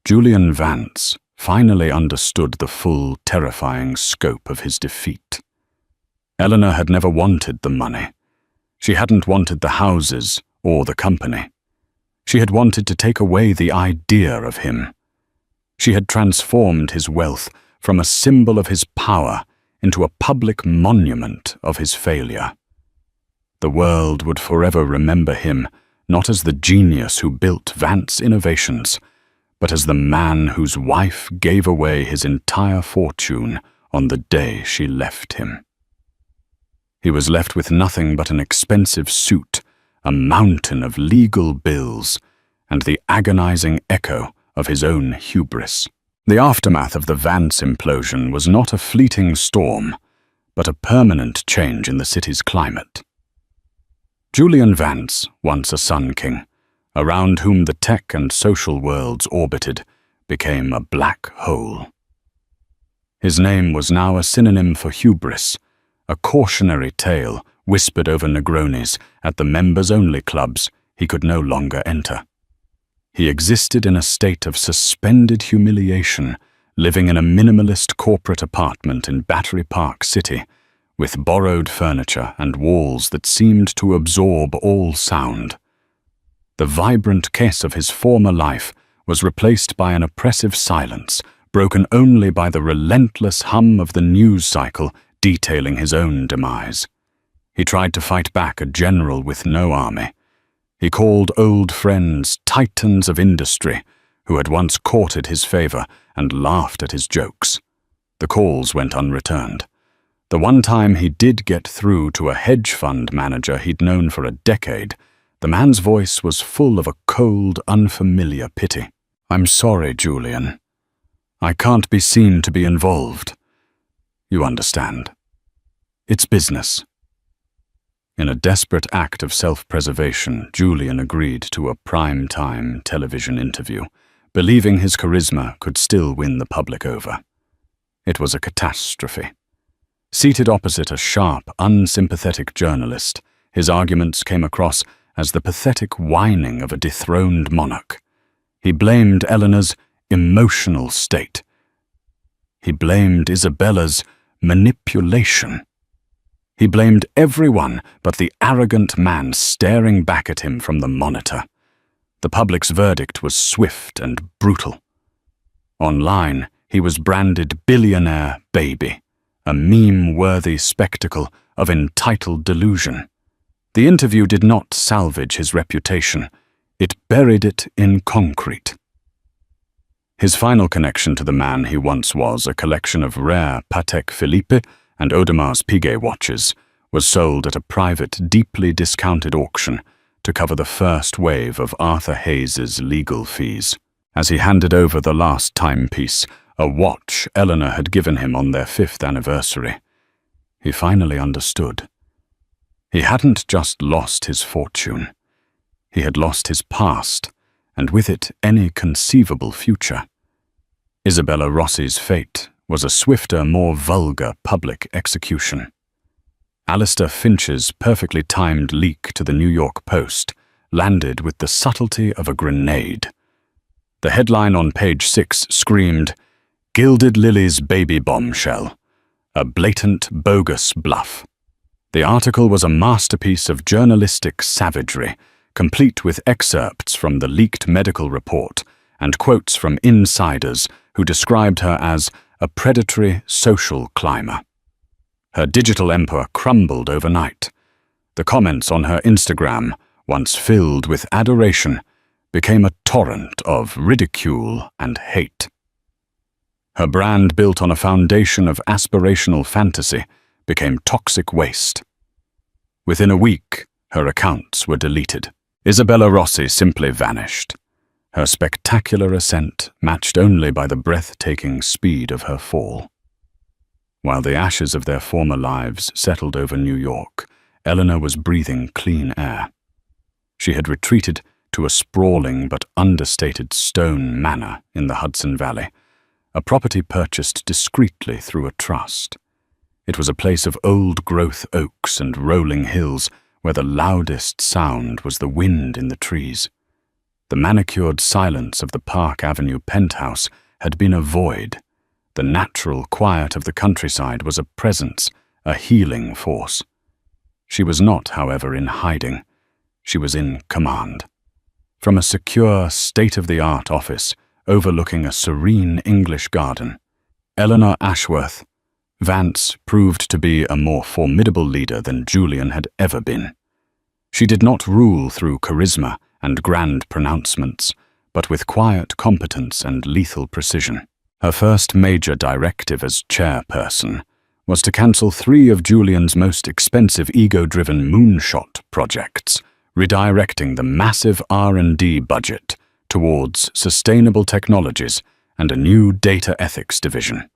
Julian Vance finally understood the full, terrifying scope of his defeat. Eleanor had never wanted the money. She hadn't wanted the houses or the company. She had wanted to take away the idea of him. She had transformed his wealth from a symbol of his power into a public monument of his failure. The world would forever remember him not as the genius who built Vance Innovations, but as the man whose wife gave away his entire fortune on the day she left him. He was left with nothing but an expensive suit, a mountain of legal bills, and the agonizing echo of his own hubris. The aftermath of the Vance implosion was not a fleeting storm, but a permanent change in the city's climate. Julian Vance, once a Sun King, around whom the tech and social worlds orbited, became a black hole. His name was now a synonym for hubris, a cautionary tale whispered over Negronis at the members-only clubs he could no longer enter. He existed in a state of suspended humiliation, living in a minimalist corporate apartment in Battery Park City, with borrowed furniture and walls that seemed to absorb all sound. The vibrant kiss of his former life was replaced by an oppressive silence, broken only by the relentless hum of the news cycle detailing his own demise. He tried to fight back a general with no army. He called old friends titans of industry who had once courted his favor and laughed at his jokes. The calls went unreturned. The one time he did get through to a hedge fund manager he'd known for a decade, the man's voice was full of a cold, unfamiliar pity. "I'm sorry, Julian. I can't be seen to be involved. You understand. It's business." In a desperate act of self-preservation, Julian agreed to a prime-time television interview, believing his charisma could still win the public over. It was a catastrophe. Seated opposite a sharp, unsympathetic journalist, his arguments came across as the pathetic whining of a dethroned monarch. He blamed Eleanor's emotional state. He blamed Isabella's manipulation. He blamed everyone but the arrogant man staring back at him from the monitor. The public's verdict was swift and brutal. Online, he was branded Billionaire Baby, a meme-worthy spectacle of entitled delusion. The interview did not salvage his reputation. It buried it in concrete. His final connection to the man he once was, a collection of rare Patek Philippe and Audemar's Piguet watches, was sold at a private, deeply discounted auction to cover the first wave of Arthur Hayes's legal fees. As he handed over the last timepiece, a watch Eleanor had given him on their 5th anniversary, he finally understood. He hadn't just lost his fortune. He had lost his past, and with it any conceivable future. Isabella Rossi's fate was a swifter, more vulgar public execution. Alistair Finch's perfectly timed leak to the New York Post landed with the subtlety of a grenade. The headline on page 6 screamed, "Gilded Lily's baby bombshell, a blatant, bogus bluff." The article was a masterpiece of journalistic savagery, complete with excerpts from the leaked medical report and quotes from insiders who described her as a predatory social climber. Her digital empire crumbled overnight. The comments on her Instagram, once filled with adoration, became a torrent of ridicule and hate. Her brand, built on a foundation of aspirational fantasy, became toxic waste. Within a week, her accounts were deleted. Isabella Rossi simply vanished, her spectacular ascent matched only by the breathtaking speed of her fall. While the ashes of their former lives settled over New York, Eleanor was breathing clean air. She had retreated to a sprawling but understated stone manor in the Hudson Valley, a property purchased discreetly through a trust. It was a place of old-growth oaks and rolling hills where the loudest sound was the wind in the trees. The manicured silence of the Park Avenue penthouse had been a void. The natural quiet of the countryside was a presence, a healing force. She was not, however, in hiding. She was in command. From a secure, state-of-the-art office overlooking a serene English garden, Eleanor Ashworth, Vance proved to be a more formidable leader than Julian had ever been. She did not rule through charisma and grand pronouncements, but with quiet competence and lethal precision. Her first major directive as chairperson was to cancel 3 of Julian's most expensive ego-driven moonshot projects, redirecting the massive R&D budget towards sustainable technologies and a new data ethics division.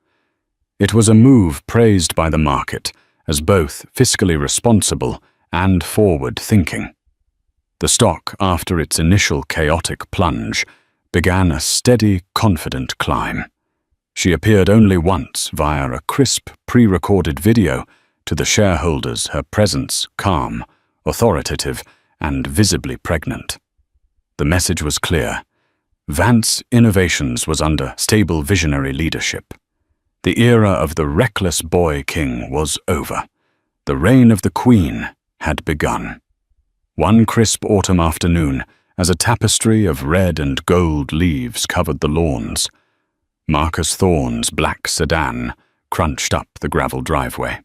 It was a move praised by the market as both fiscally responsible and forward-thinking. The stock, after its initial chaotic plunge, began a steady, confident climb. She appeared only once via a crisp, pre-recorded video to the shareholders, her presence calm, authoritative, and visibly pregnant. The message was clear. Vance Innovations was under stable visionary leadership. The era of the reckless boy king was over. The reign of the queen had begun. One crisp autumn afternoon, as a tapestry of red and gold leaves covered the lawns, Marcus Thorne's black sedan crunched up the gravel driveway.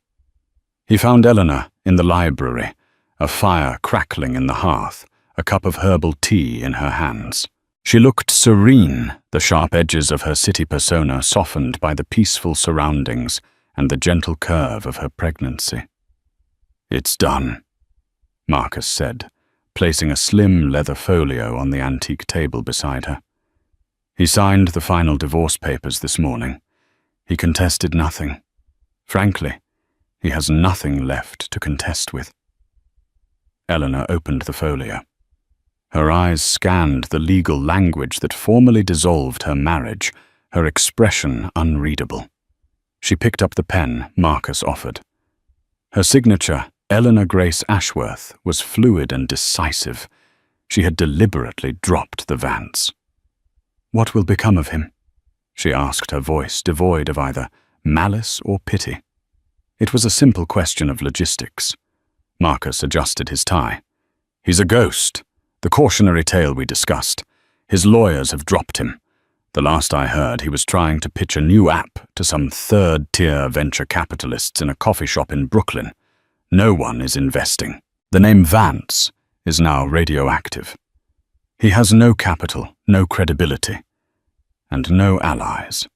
He found Eleanor in the library, a fire crackling in the hearth, a cup of herbal tea in her hands. She looked serene, the sharp edges of her city persona softened by the peaceful surroundings and the gentle curve of her pregnancy. "It's done," Marcus said, placing a slim leather folio on the antique table beside her. He signed the final divorce papers this morning. He contested nothing. Frankly, he has nothing left to contest with. Eleanor opened the folio. Her eyes scanned the legal language that formally dissolved her marriage, her expression unreadable. She picked up the pen Marcus offered. Her signature, Eleanor Grace Ashworth, was fluid and decisive. She had deliberately dropped the Vance. "What will become of him?" she asked, her voice devoid of either malice or pity. It was a simple question of logistics. Marcus adjusted his tie. "He's a ghost. The cautionary tale we discussed. His lawyers have dropped him. The last I heard, he was trying to pitch a new app to some third-tier venture capitalists in a coffee shop in Brooklyn. No one is investing. The name Vance is now radioactive. He has no capital, no credibility, and no allies.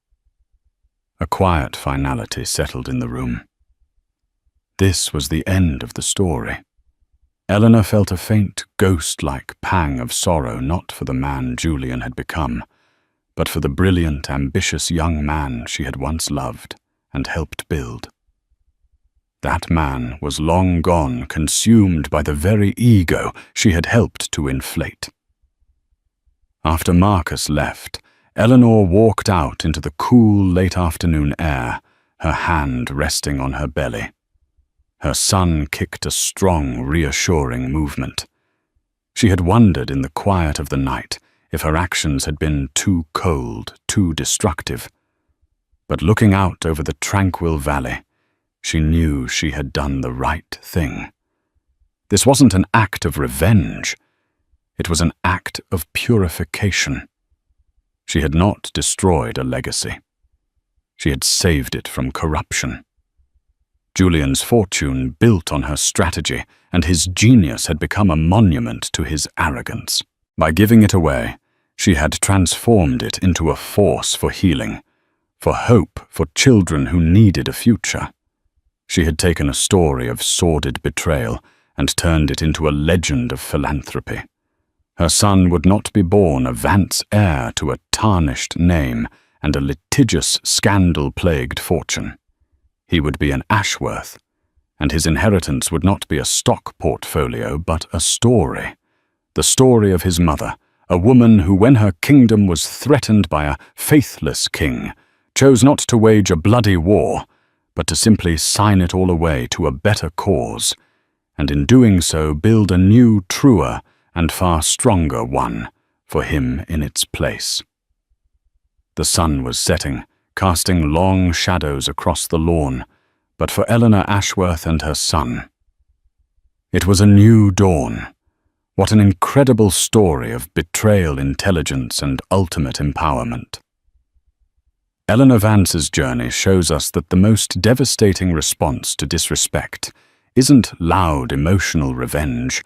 A quiet finality settled in the room. This was the end of the story. Eleanor felt a faint, ghost-like pang of sorrow, not for the man Julian had become, but for the brilliant, ambitious young man she had once loved and helped build. That man was long gone, consumed by the very ego she had helped to inflate. After Marcus left, Eleanor walked out into the cool, late afternoon air, her hand resting on her belly. Her son kicked a strong, reassuring movement. She had wondered in the quiet of the night if her actions had been too cold, too destructive. But looking out over the tranquil valley, she knew she had done the right thing. This wasn't an act of revenge. It was an act of purification. She had not destroyed a legacy. She had saved it from corruption. Julian's fortune built on her strategy, and his genius had become a monument to his arrogance. By giving it away, she had transformed it into a force for healing, for hope for children who needed a future. She had taken a story of sordid betrayal and turned it into a legend of philanthropy. Her son would not be born a Vance heir to a tarnished name and a litigious, scandal-plagued fortune. He would be an Ashworth, and his inheritance would not be a stock portfolio, but a story. The story of his mother, a woman who, when her kingdom was threatened by a faithless king, chose not to wage a bloody war, but to simply sign it all away to a better cause, and in doing so build a new, truer, and far stronger one for him in its place. The sun was setting, casting long shadows across the lawn, but for Eleanor Ashworth and her son, it was a new dawn. What an incredible story of betrayal, intelligence, and ultimate empowerment. Eleanor Vance's journey shows us that the most devastating response to disrespect isn't loud, emotional revenge,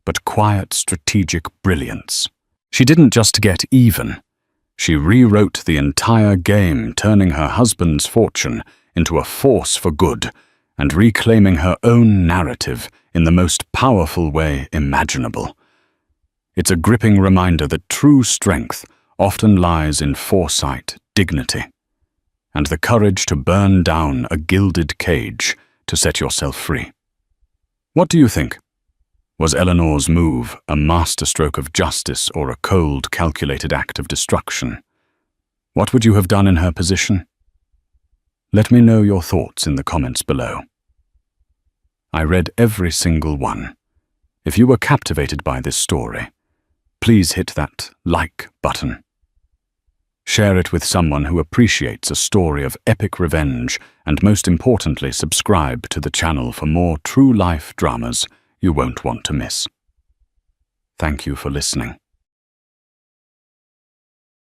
but quiet, strategic brilliance. She didn't just get even. She rewrote the entire game, turning her husband's fortune into a force for good and reclaiming her own narrative in the most powerful way imaginable. It's a gripping reminder that true strength often lies in foresight, dignity, and the courage to burn down a gilded cage to set yourself free. What do you think? Was Eleanor's move a masterstroke of justice or a cold, calculated act of destruction? What would you have done in her position? Let me know your thoughts in the comments below. I read every single one. If you were captivated by this story, please hit that like button. Share it with someone who appreciates a story of epic revenge, and most importantly, subscribe to the channel for more true-life dramas you won't want to miss. Thank you for listening.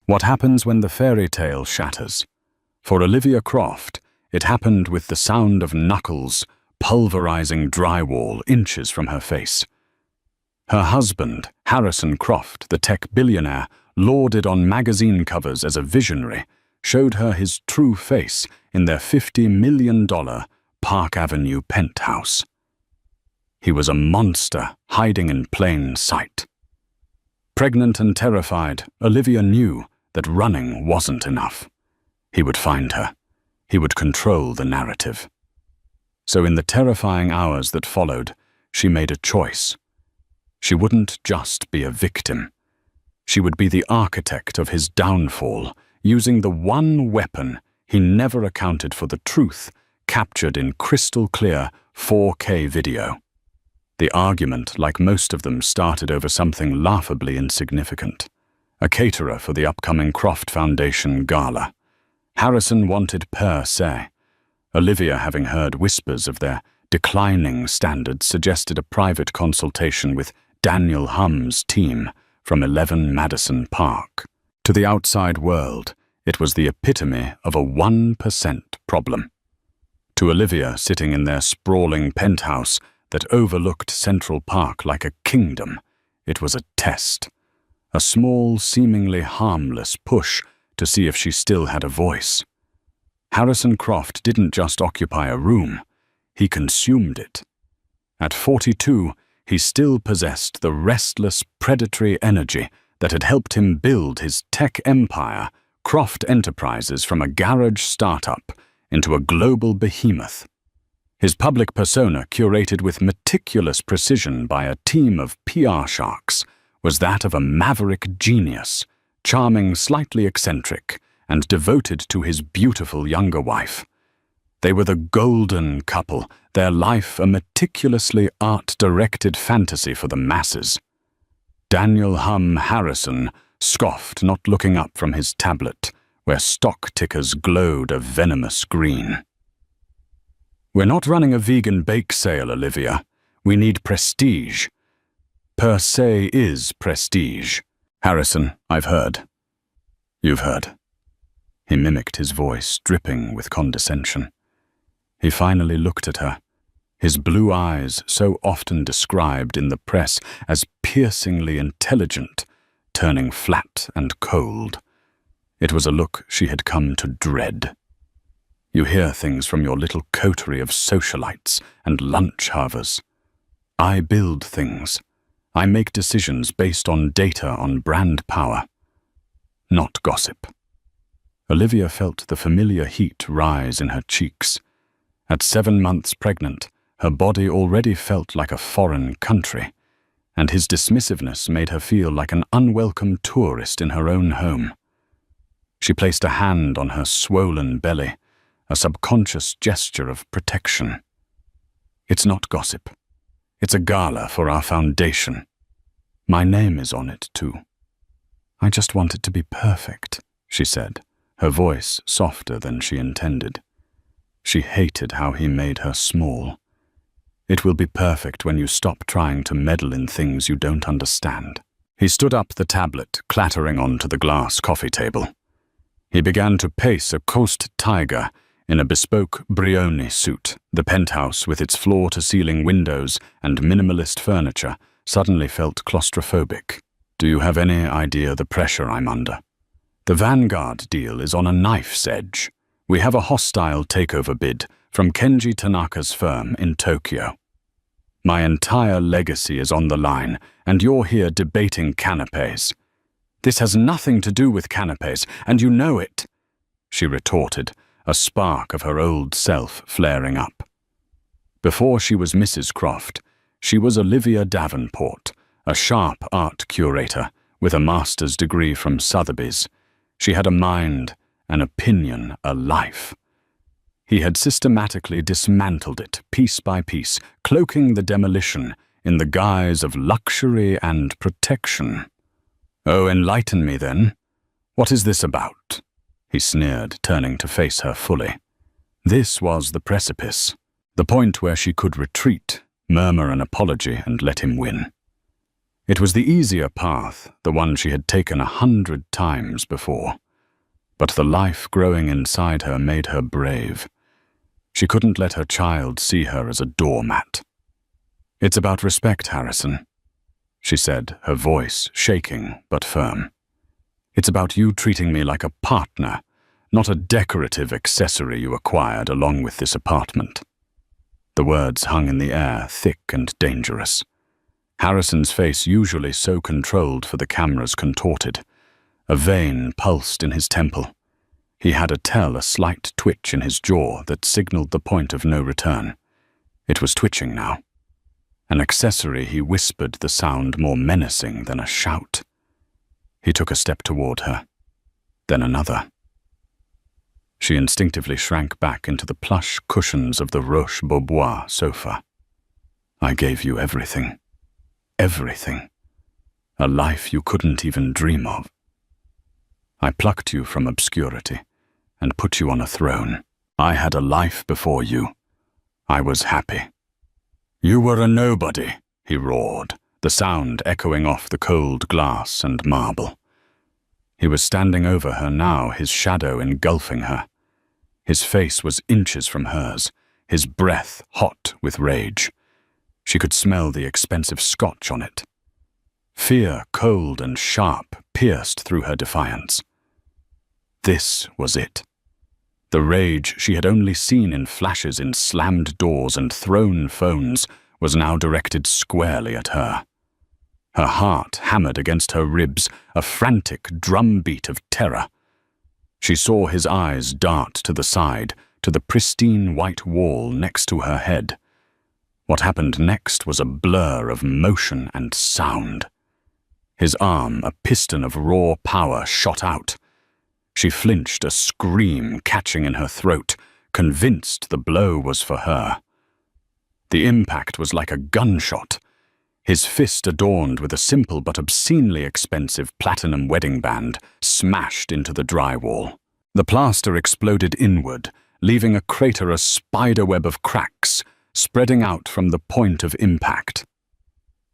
What happens when the fairy tale shatters? For Olivia Croft, it happened with the sound of knuckles pulverizing drywall inches from her face. Her husband, Harrison Croft, the tech billionaire, lauded on magazine covers as a visionary, showed her his true face in their $50 million Park Avenue penthouse. He was a monster hiding in plain sight. Pregnant and terrified, Olivia knew that running wasn't enough. He would find her. He would control the narrative. So in the terrifying hours that followed, she made a choice. She wouldn't just be a victim. She would be the architect of his downfall, using the one weapon he never accounted for: the truth captured in crystal clear 4K video. The argument, like most of them, started over something laughably insignificant: a caterer for the upcoming Croft Foundation Gala. Harrison wanted per se. Olivia, having heard whispers of their declining standards, suggested a private consultation with Daniel Hum's team from 11 Madison Park. To the outside world, it was the epitome of a 1% problem. To Olivia, sitting in their sprawling penthouse that overlooked Central Park like a kingdom, it was a test. A small, seemingly harmless push to see if she still had a voice. Harrison Croft didn't just occupy a room, he consumed it. At 42, he still possessed the restless, predatory energy that had helped him build his tech empire, Croft Enterprises, from a garage startup into a global behemoth. His public persona, curated with meticulous precision by a team of PR sharks, was that of a maverick genius, charming, slightly eccentric, and devoted to his beautiful younger wife. They were the golden couple, their life a meticulously art-directed fantasy for the masses. Daniel Hum Harrison scoffed, not looking up from his tablet, where stock tickers glowed a venomous green. "We're not running a vegan bake sale, Olivia. We need prestige. Per se is prestige. Harrison, I've heard." "You've heard." He mimicked his voice, dripping with condescension. He finally looked at her, his blue eyes, so often described in the press as piercingly intelligent, turning flat and cold. It was a look she had come to dread. "You hear things from your little coterie of socialites and lunch havers. I build things. I make decisions based on data on brand power, not gossip." Olivia felt the familiar heat rise in her cheeks. At 7 months pregnant, her body already felt like a foreign country, and his dismissiveness made her feel like an unwelcome tourist in her own home. She placed a hand on her swollen belly, a subconscious gesture of protection. "It's not gossip. It's a gala for our foundation. My name is on it, too." "I just want it to be perfect," she said, her voice softer than she intended. She hated how he made her small. "It will be perfect when you stop trying to meddle in things you don't understand." He stood up, the tablet clattering onto the glass coffee table. He began to pace a coast tiger in a bespoke Brioni suit. The penthouse, with its floor-to-ceiling windows and minimalist furniture, suddenly felt claustrophobic. "Do you have any idea the pressure I'm under? The Vanguard deal is on a knife's edge. We have a hostile takeover bid from Kenji Tanaka's firm in Tokyo. My entire legacy is on the line, and you're here debating canapés. This has nothing to do with canapés, and you know it," she retorted, a spark of her old self flaring up. Before she was Mrs. Croft, she was Olivia Davenport, a sharp art curator with a master's degree from Sotheby's. She had a mind, an opinion, a life. He had systematically dismantled it, piece by piece, cloaking the demolition in the guise of luxury and protection. "Oh, enlighten me then. What is this about?" he sneered, turning to face her fully. This was the precipice, the point where she could retreat, murmur an apology, and let him win. It was the easier path, the one she had taken 100 times before. But the life growing inside her made her brave. She couldn't let her child see her as a doormat. "It's about respect, Harrison," she said, her voice shaking but firm. "It's about you treating me like a partner, not a decorative accessory you acquired along with this apartment." The words hung in the air, thick and dangerous. Harrison's face, usually so controlled for the cameras, contorted. A vein pulsed in his temple. He had a slight twitch in his jaw that signaled the point of no return. It was twitching now. An accessory, he whispered, the sound more menacing than a shout. He took a step toward her, then another. She instinctively shrank back into the plush cushions of the Roche-Beaubois sofa. "I gave you everything. Everything. A life you couldn't even dream of. I plucked you from obscurity and put you on a throne. I had a life before you. I was happy. You were a nobody," he roared, the sound echoing off the cold glass and marble. He was standing over her now, his shadow engulfing her. His face was inches from hers, his breath hot with rage. She could smell the expensive scotch on it. Fear, cold and sharp, pierced through her defiance. This was it. The rage she had only seen in flashes in slammed doors and thrown phones was now directed squarely at her. Her heart hammered against her ribs, a frantic drumbeat of terror. She saw his eyes dart to the side, to the pristine white wall next to her head. What happened next was a blur of motion and sound. His arm, a piston of raw power, shot out. She flinched, a scream catching in her throat, convinced the blow was for her. The impact was like a gunshot. His fist, adorned with a simple but obscenely expensive platinum wedding band, smashed into the drywall. The plaster exploded inward, leaving a crater, a spiderweb of cracks, spreading out from the point of impact.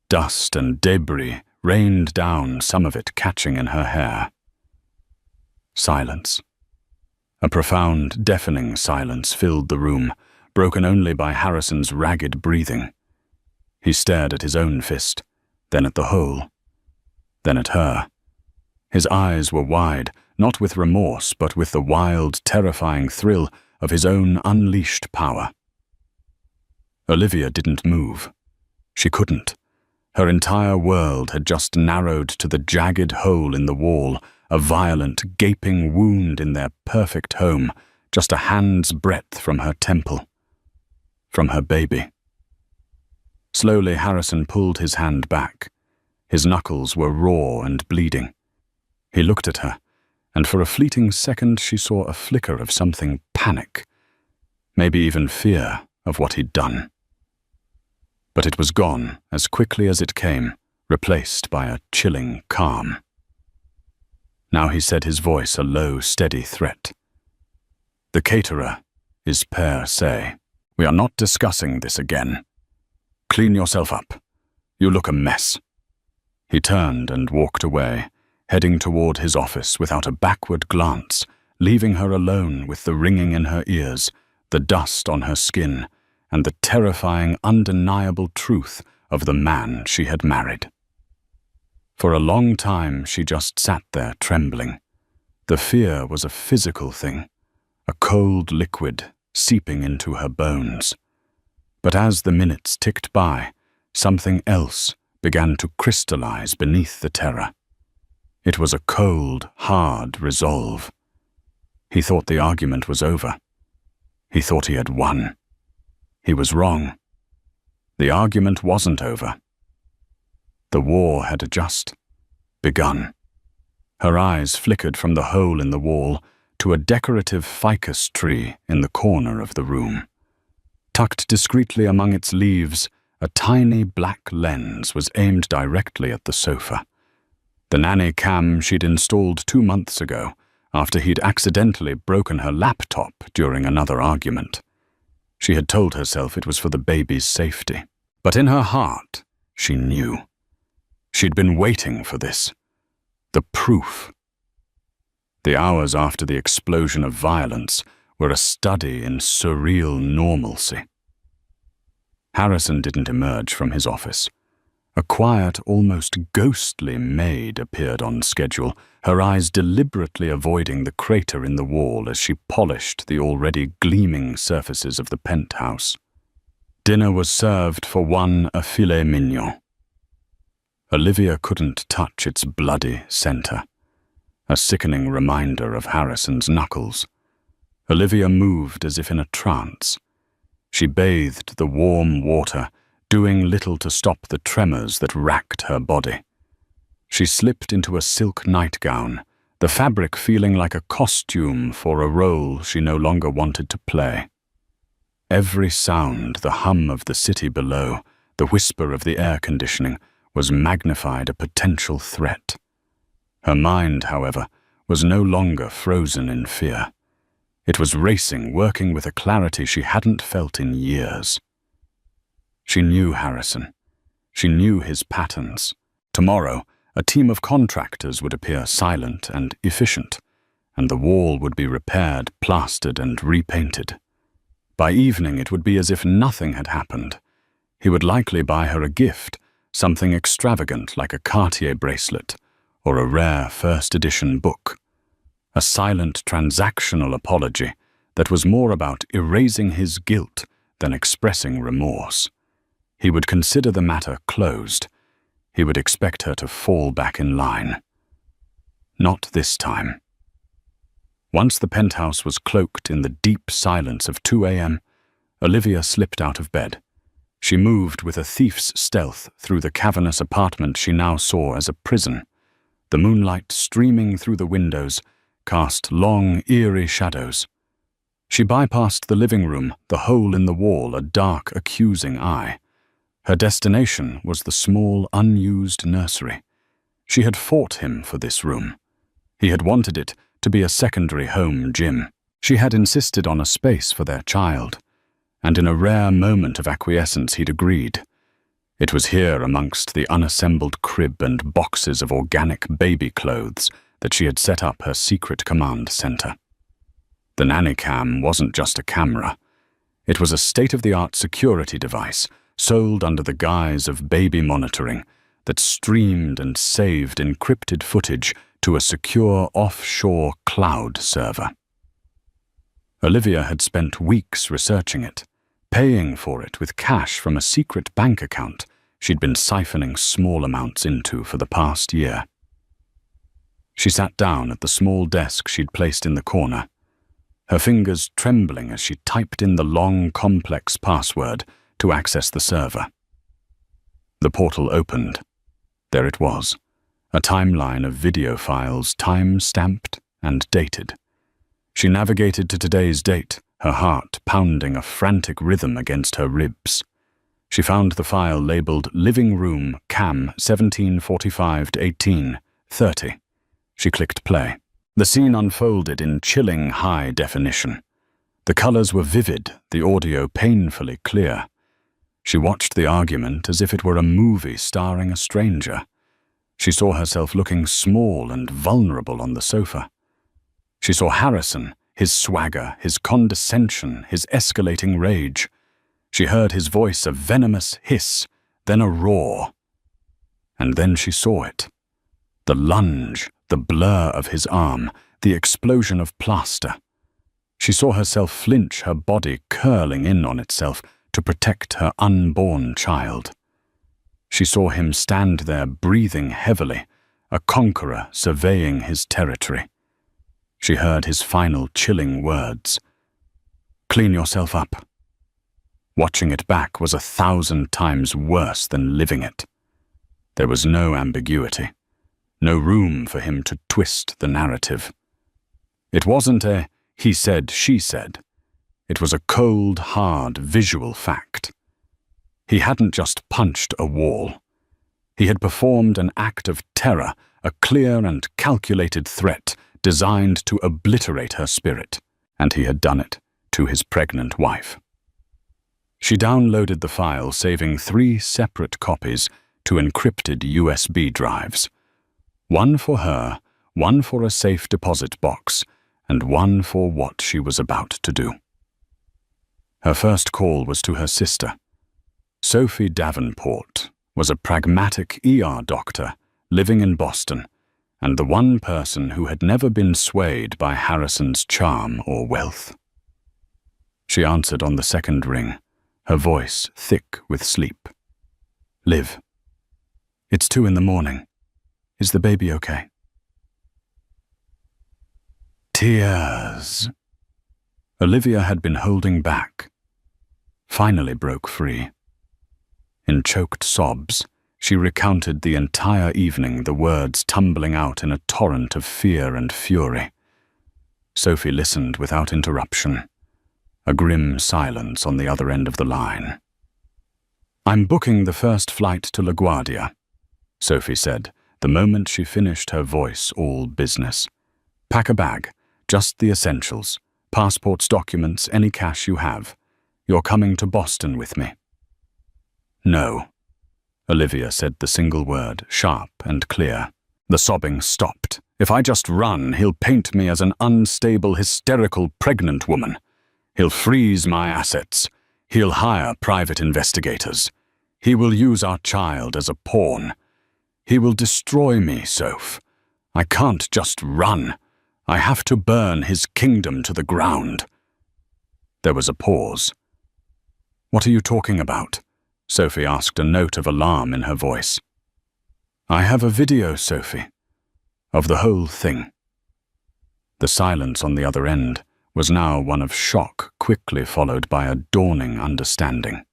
Dust and debris rained down, some of it catching in her hair. Silence. A profound, deafening silence filled the room, broken only by Harrison's ragged breathing. He stared at his own fist, then at the hole, then at her. His eyes were wide, not with remorse, but with the wild, terrifying thrill of his own unleashed power. Olivia didn't move. She couldn't. Her entire world had just narrowed to the jagged hole in the wall, a violent, gaping wound in their perfect home, just a hand's breadth from her temple, from her baby. Slowly, Harrison pulled his hand back. His knuckles were raw and bleeding. He looked at her, and for a fleeting second she saw a flicker of something panic, maybe even fear of what he'd done. But it was gone as quickly as it came, replaced by a chilling calm. Now he said, his voice a low, steady threat. "The caterer is per se. We are not discussing this again. Clean yourself up. You look a mess." He turned and walked away, heading toward his office without a backward glance, leaving her alone with the ringing in her ears, the dust on her skin, and the terrifying, undeniable truth of the man she had married. For a long time she just sat there trembling. The fear was a physical thing, a cold liquid seeping into her bones. But as the minutes ticked by, something else began to crystallize beneath the terror. It was a cold, hard resolve. He thought the argument was over. He thought he had won. He was wrong. The argument wasn't over. The war had just begun. Her eyes flickered from the hole in the wall to a decorative ficus tree in the corner of the room. Tucked discreetly among its leaves, a tiny black lens was aimed directly at the sofa. The nanny cam she'd installed 2 months ago, after he'd accidentally broken her laptop during another argument. She had told herself it was for the baby's safety. But in her heart, she knew. She'd been waiting for this. The proof. The hours after the explosion of violence were a study in surreal normalcy. Harrison didn't emerge from his office. A quiet, almost ghostly maid appeared on schedule, her eyes deliberately avoiding the crater in the wall as she polished the already gleaming surfaces of the penthouse. Dinner was served for one a filet mignon. Olivia couldn't touch its bloody center, a sickening reminder of Harrison's knuckles. Olivia moved as if in a trance. She bathed the warm water, doing little to stop the tremors that racked her body. She slipped into a silk nightgown, the fabric feeling like a costume for a role she no longer wanted to play. Every sound, the hum of the city below, the whisper of the air conditioning, was magnified a potential threat. Her mind, however, was no longer frozen in fear. It was racing, working with a clarity she hadn't felt in years. She knew Harrison. She knew his patterns. Tomorrow, A team of contractors would appear silent and efficient, and the wall would be repaired, plastered, and repainted. By evening, it would be as if nothing had happened. He would likely buy her a gift, something extravagant like a Cartier bracelet or a rare first-edition book. A silent transactional apology that was more about erasing his guilt than expressing remorse. He would consider the matter closed. He would expect her to fall back in line. Not this time. Once the penthouse was cloaked in the deep silence of 2 a.m., Olivia slipped out of bed. She moved with a thief's stealth through the cavernous apartment she now saw as a prison. The moonlight streaming through the windows cast long, eerie shadows. She bypassed the living room, the hole in the wall a dark, accusing eye. Her destination was the small, unused nursery. She had fought him for this room. He had wanted it to be a secondary home gym. She had insisted on a space for their child, and in a rare moment of acquiescence he'd agreed. It was here, amongst the unassembled crib and boxes of organic baby clothes, that she had set up her secret command center. The nanny cam wasn't just a camera. It was a state-of-the-art security device sold under the guise of baby monitoring that streamed and saved encrypted footage to a secure offshore cloud server. Olivia had spent weeks researching it, paying for it with cash from a secret bank account she'd been siphoning small amounts into for the past year. She sat down at the small desk she'd placed in the corner, her fingers trembling as she typed in the long, complex password to access the server. The portal opened. There it was, a timeline of video files time-stamped and dated. She navigated to today's date, her heart pounding a frantic rhythm against her ribs. She found the file labeled Living Room Cam 1745-18:30. She clicked play. The scene unfolded in chilling high definition. The colors were vivid, the audio painfully clear. She watched the argument as if it were a movie starring a stranger. She saw herself looking small and vulnerable on the sofa. She saw Harrison, his swagger, his condescension, his escalating rage. She heard his voice a venomous hiss, then a roar. And then she saw it. The lunge, the blur of his arm, the explosion of plaster. She saw herself flinch, her body curling in on itself to protect her unborn child. She saw him stand there breathing heavily, a conqueror surveying his territory. She heard his final chilling words. "Clean yourself up." Watching it back was 1,000 times worse than living it. There was no ambiguity, no room for him to twist the narrative. It wasn't a he said, she said. It was a cold, hard, visual fact. He hadn't just punched a wall. He had performed an act of terror, a clear and calculated threat designed to obliterate her spirit, and he had done it to his pregnant wife. She downloaded the file, saving 3 separate copies to encrypted USB drives. One for her, one for a safe deposit box, and one for what she was about to do. Her first call was to her sister. Sophie Davenport was a pragmatic ER doctor living in Boston, and the one person who had never been swayed by Harrison's charm or wealth. She answered on the second ring, her voice thick with sleep. "Liv, it's 2 a.m. Is the baby okay?" Tears. Olivia had been holding back, finally broke free. In choked sobs, she recounted the entire evening, the words tumbling out in a torrent of fear and fury. Sophie listened without interruption, a grim silence on the other end of the line. "I'm booking the first flight to LaGuardia," Sophie said, the moment she finished, her voice all business. "Pack a bag, just the essentials, passports, documents, any cash you have. You're coming to Boston with me." "No." Olivia said the single word, sharp and clear. The sobbing stopped. If I just run, he'll paint me as an unstable, hysterical, pregnant woman. He'll freeze my assets. He'll hire private investigators. He will use our child as a pawn. He will destroy me, Soph. I can't just run. I have to burn his kingdom to the ground. There was a pause. What are you talking about? Sophie asked, a note of alarm in her voice. I have a video, Sophie, of the whole thing. The silence on the other end was now one of shock, quickly followed by a dawning understanding.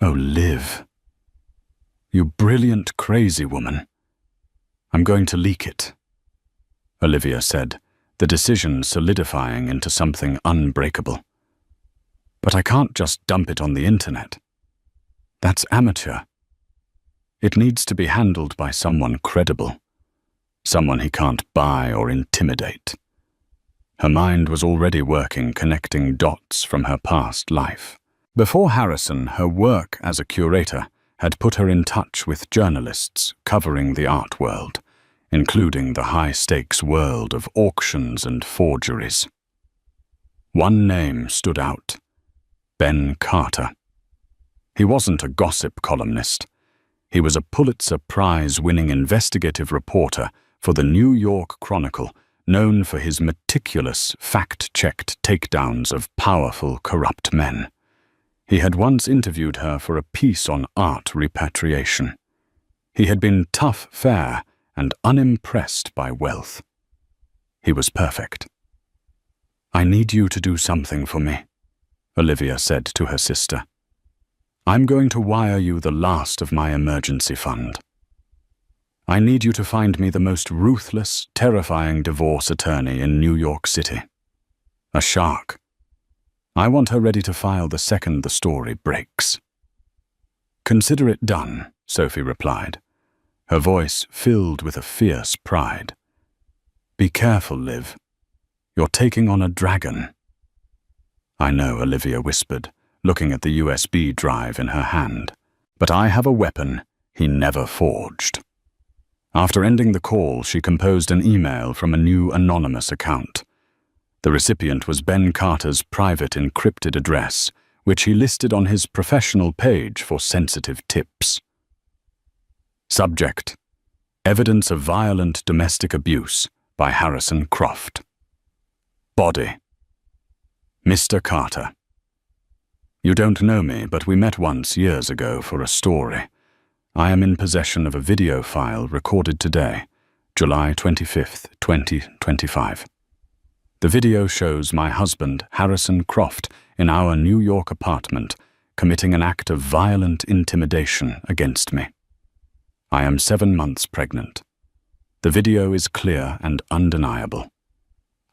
Oh, Liv. You brilliant, crazy woman. I'm going to leak it, Olivia said, the decision solidifying into something unbreakable. But I can't just dump it on the internet. That's amateur. It needs to be handled by someone credible, someone he can't buy or intimidate. Her mind was already working, connecting dots from her past life. Before Harrison, her work as a curator had put her in touch with journalists covering the art world, including the high-stakes world of auctions and forgeries. One name stood out: Ben Carter. He wasn't a gossip columnist. He was a Pulitzer Prize-winning investigative reporter for the New York Chronicle, known for his meticulous, fact-checked takedowns of powerful, corrupt men. He had once interviewed her for a piece on art repatriation. He had been tough fare and unimpressed by wealth. He was perfect. I need you to do something for me, Olivia said to her sister. I'm going to wire you the last of my emergency fund. I need you to find me the most ruthless, terrifying divorce attorney in New York City. A shark. I want her ready to file the second the story breaks. Consider it done, Sophie replied, her voice filled with a fierce pride. Be careful, Liv. You're taking on a dragon. I know, Olivia whispered, looking at the USB drive in her hand. But I have a weapon he never forged. After ending the call, she composed an email from a new anonymous account. The recipient was Ben Carter's private encrypted address, which he listed on his professional page for sensitive tips. Subject: Evidence of violent domestic abuse by Harrison Croft. Body: Mr. Carter. You don't know me, but we met once years ago for a story. I am in possession of a video file recorded today, July 25th, 2025. The video shows my husband, Harrison Croft, in our New York apartment, committing an act of violent intimidation against me. I am 7 months pregnant. The video is clear and undeniable.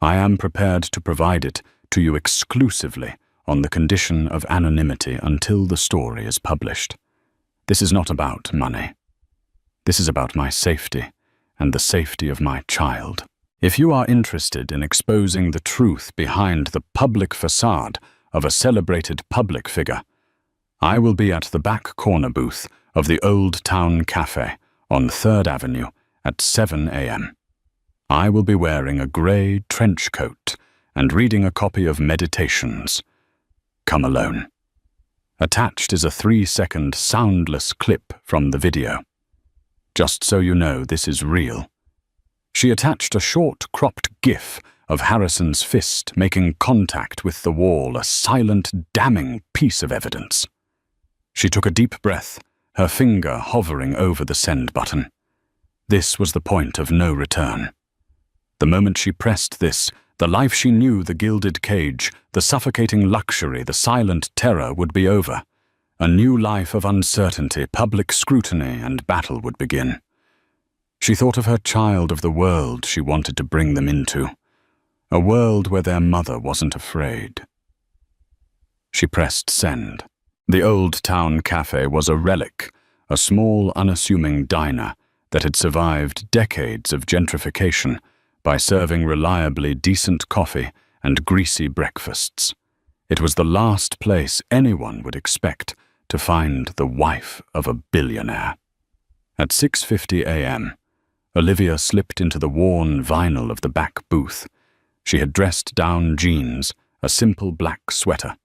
I am prepared to provide it to you exclusively on the condition of anonymity until the story is published. This is not about money. This is about my safety and the safety of my child. If you are interested in exposing the truth behind the public facade of a celebrated public figure, I will be at the back corner booth of the Old Town Cafe on 3rd Avenue at 7 a.m. I will be wearing a grey trench coat and reading a copy of Meditations. Come alone. Attached is a 3-second soundless clip from the video. Just so you know, this is real. She attached a short, cropped gif of Harrison's fist making contact with the wall, a silent, damning piece of evidence. She took a deep breath, her finger hovering over the send button. This was the point of no return. The moment she pressed this, the life she knew, the gilded cage, the suffocating luxury, the silent terror would be over. A new life of uncertainty, public scrutiny, and battle would begin. She thought of her child, of the world she wanted to bring them into. A world where their mother wasn't afraid. She pressed send. The Old Town Cafe was a relic, a small, unassuming diner that had survived decades of gentrification by serving reliably decent coffee and greasy breakfasts. It was the last place anyone would expect to find the wife of a billionaire. At 6:50 a.m., Olivia slipped into the worn vinyl of the back booth. She had dressed down jeans, a simple black sweater,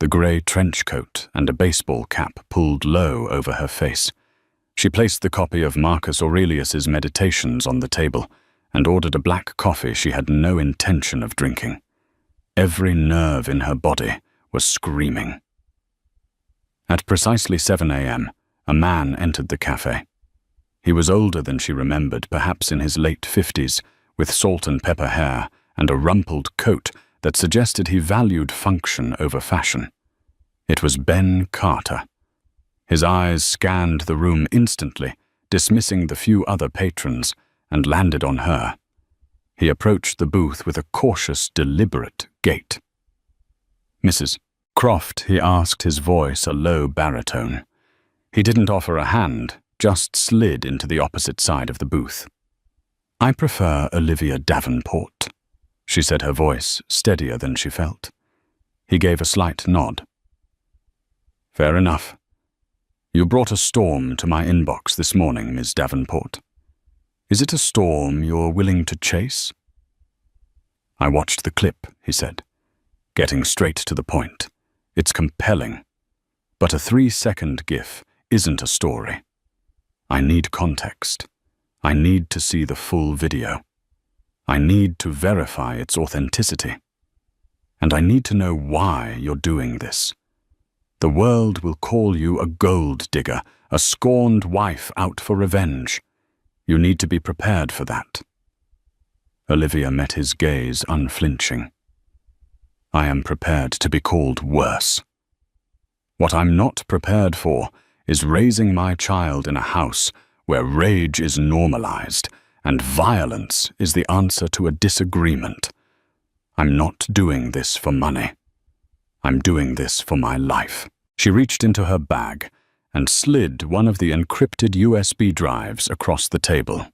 the grey trench coat and a baseball cap pulled low over her face. She placed the copy of Marcus Aurelius's Meditations on the table and ordered a black coffee she had no intention of drinking. Every nerve in her body was screaming. At precisely 7 a.m., a man entered the cafe. He was older than she remembered, perhaps in his late 50s, with salt and pepper hair and a rumpled coat that suggested he valued function over fashion. It was Ben Carter. His eyes scanned the room instantly, dismissing the few other patrons, and landed on her. He approached the booth with a cautious, deliberate gait. "Mrs. Croft," he asked, his voice a low baritone. He didn't offer a hand, just slid into the opposite side of the booth. "I prefer Olivia Davenport," she said, her voice steadier than she felt. He gave a slight nod. "Fair enough. You brought a storm to my inbox this morning, Miss Davenport. Is it a storm you're willing to chase?" "I watched the clip," he said, getting straight to the point. "It's compelling. But a 3-second GIF isn't a story. I need context. I need to see the full video. I need to verify its authenticity. And I need to know why you're doing this. The world will call you a gold digger, a scorned wife out for revenge. You need to be prepared for that." Olivia met his gaze unflinching. "I am prepared to be called worse. What I'm not prepared for is raising my child in a house where rage is normalized and violence is the answer to a disagreement. I'm not doing this for money. I'm doing this for my life." She reached into her bag and slid one of the encrypted USB drives across the table.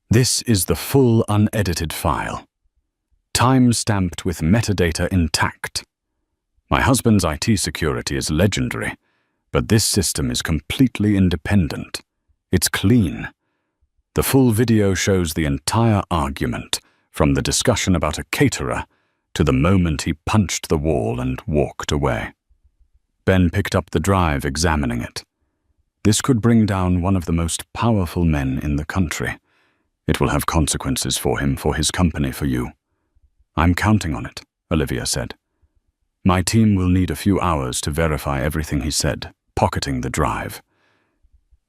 "This is the full unedited file, time-stamped with metadata intact. My husband's IT security is legendary, but this system is completely independent. It's clean. The full video shows the entire argument, from the discussion about a caterer to the moment he punched the wall and walked away." Ben picked up the drive, examining it. "This could bring down one of the most powerful men in the country. It will have consequences for him, for his company, for you." "I'm counting on it," Olivia said. "My team will need a few hours to verify everything he said," pocketing the drive.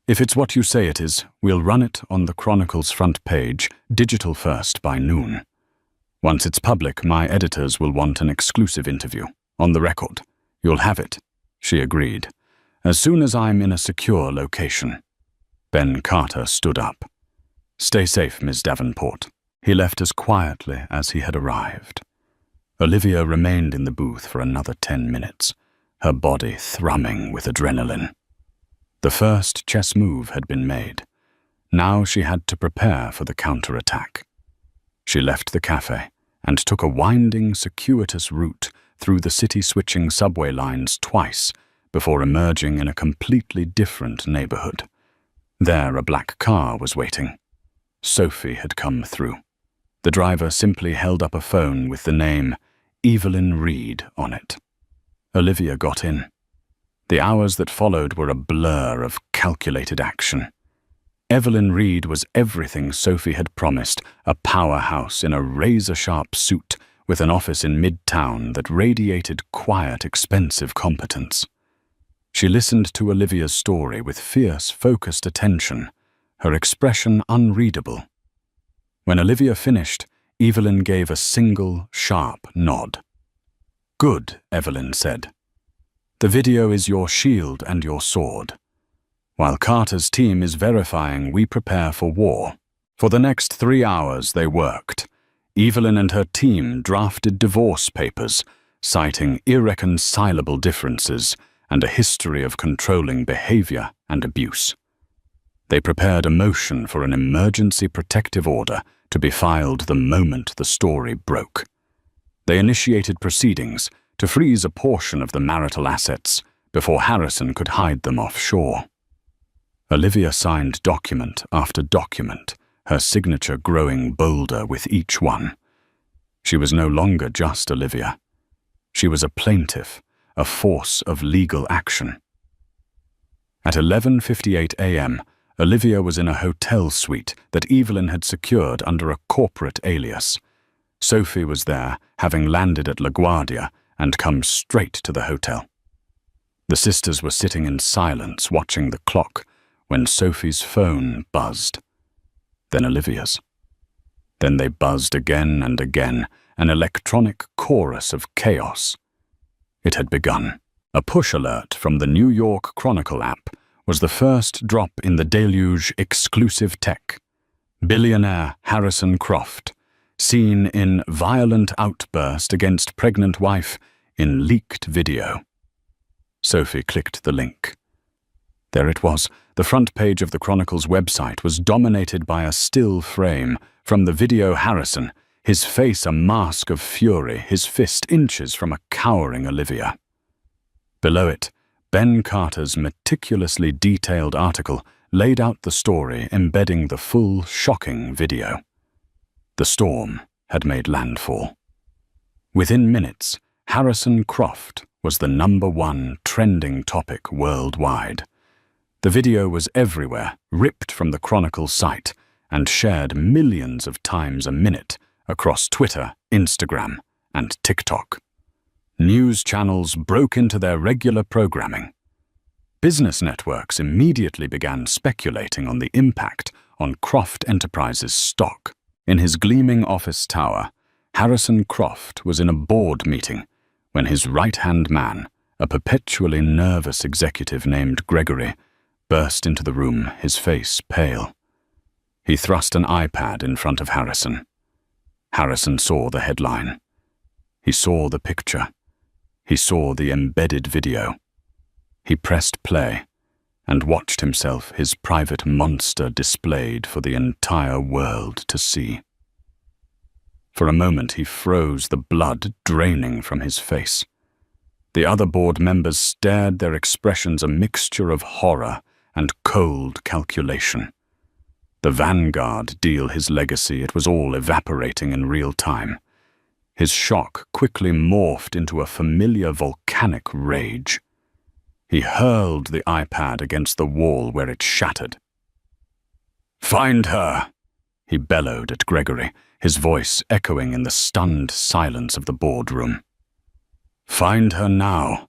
"If it's what you say it is, we'll run it on the Chronicle's front page, digital first, by noon. Once it's public, my editors will want an exclusive interview, on the record. You'll have it," she agreed. "As soon as I'm in a secure location." Ben Carter stood up. "Stay safe, Miss Davenport." He left as quietly as he had arrived. Olivia remained in the booth for another 10 minutes, her body thrumming with adrenaline. The first chess move had been made. Now she had to prepare for the counterattack. She left the cafe and took a winding, circuitous route through the city-switching subway lines twice before emerging in a completely different neighborhood. There, a black car was waiting. Sophie had come through. The driver simply held up a phone with the name Evelyn Reed on it. Olivia got in. The hours that followed were a blur of calculated action. Evelyn Reed was everything Sophie had promised, a powerhouse in a razor-sharp suit with an office in Midtown that radiated quiet, expensive competence. She listened to Olivia's story with fierce, focused attention, her expression unreadable. When Olivia finished, Evelyn gave a single, sharp nod. "Good," Evelyn said. "The video is your shield and your sword. While Carter's team is verifying, we prepare for war." For the next 3 hours they worked. Evelyn and her team drafted divorce papers, citing irreconcilable differences and a history of controlling behavior and abuse. They prepared a motion for an emergency protective order to be filed the moment the story broke. They initiated proceedings to freeze a portion of the marital assets before Harrison could hide them offshore. Olivia signed document after document, her signature growing bolder with each one. She was no longer just Olivia. She was a plaintiff, a force of legal action. At 11:58 a.m., Olivia was in a hotel suite that Evelyn had secured under a corporate alias. Sophie was there, having landed at LaGuardia and come straight to the hotel. The sisters were sitting in silence watching the clock when Sophie's phone buzzed. Then Olivia's. Then they buzzed again and again, an electronic chorus of chaos. It had begun. A push alert from the New York Chronicle app was the first drop in the deluge exclusive tech. Billionaire Harrison Croft, seen in violent outburst against pregnant wife in leaked video. Sophie clicked the link. There it was. The front page of the Chronicle's website was dominated by a still frame from the video. Harrison, his face a mask of fury, his fist inches from a cowering Olivia. Below it, Ben Carter's meticulously detailed article laid out the story, embedding the full, shocking video. The storm had made landfall. Within minutes, Harrison Croft was the #1 trending topic worldwide. The video was everywhere, ripped from the Chronicle's site, and shared millions of times a minute across Twitter, Instagram, and TikTok. News channels broke into their regular programming. Business networks immediately began speculating on the impact on Croft Enterprises' stock. In his gleaming office tower, Harrison Croft was in a board meeting when his right-hand man, a perpetually nervous executive named Gregory, burst into the room, his face pale. He thrust an iPad in front of Harrison. Harrison saw the headline. He saw the picture. He saw the embedded video. He pressed play and watched himself, his private monster displayed for the entire world to see. For a moment he froze, the blood draining from his face. The other board members stared, their expressions a mixture of horror and cold calculation. The vanguard deal, his legacy, it was all evaporating in real time. His shock quickly morphed into a familiar volcanic rage. He hurled the iPad against the wall where it shattered. "Find her!" he bellowed at Gregory, his voice echoing in the stunned silence of the boardroom. "Find her now,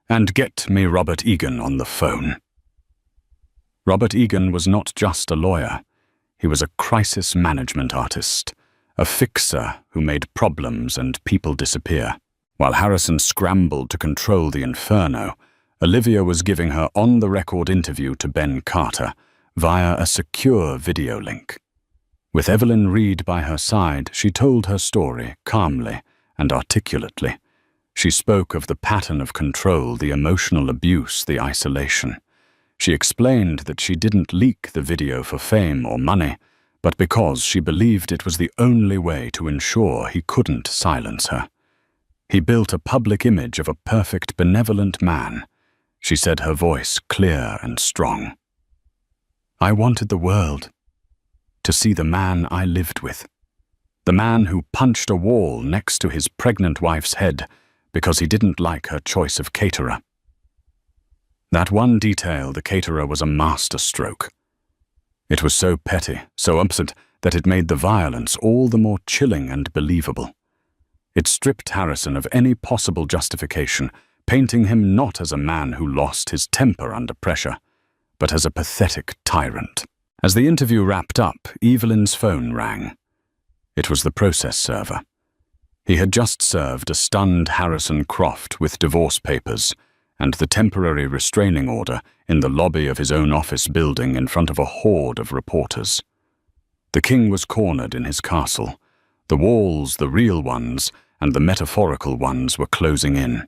and get me Robert Egan on the phone." Robert Egan was not just a lawyer. He was a crisis management artist, a fixer who made problems and people disappear. While Harrison scrambled to control the inferno, Olivia was giving her on-the-record interview to Ben Carter via a secure video link. With Evelyn Reed by her side, she told her story calmly and articulately. She spoke of the pattern of control, the emotional abuse, the isolation. She explained that she didn't leak the video for fame or money, but because she believed it was the only way to ensure he couldn't silence her. He built a public image of a perfect, benevolent man. She said, her voice clear and strong. "I wanted the world to see the man I lived with, the man who punched a wall next to his pregnant wife's head because he didn't like her choice of caterer. That one detail, the caterer, was a masterstroke. It was so petty, so absent, that it made the violence all the more chilling and believable. It stripped Harrison of any possible justification, painting him not as a man who lost his temper under pressure, but as a pathetic tyrant. As the interview wrapped up, Evelyn's phone rang. It was the process server. He had just served a stunned Harrison Croft with divorce papers and the temporary restraining order in the lobby of his own office building in front of a horde of reporters. The king was cornered in his castle. The walls, the real ones, and the metaphorical ones were closing in.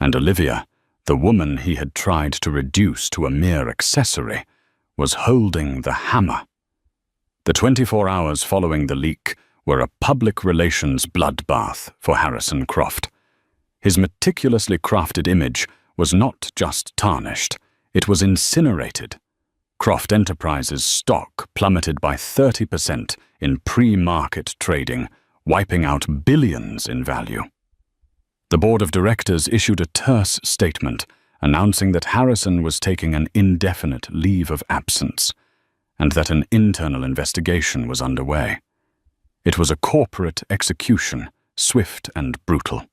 And Olivia, the woman he had tried to reduce to a mere accessory, was holding the hammer. The 24 hours following the leak were a public relations bloodbath for Harrison Croft. His meticulously crafted image was not just tarnished, it was incinerated. Croft Enterprises' stock plummeted by 30% in pre-market trading, wiping out billions in value. The board of directors issued a terse statement announcing that Harrison was taking an indefinite leave of absence and that an internal investigation was underway. It was a corporate execution, swift and brutal.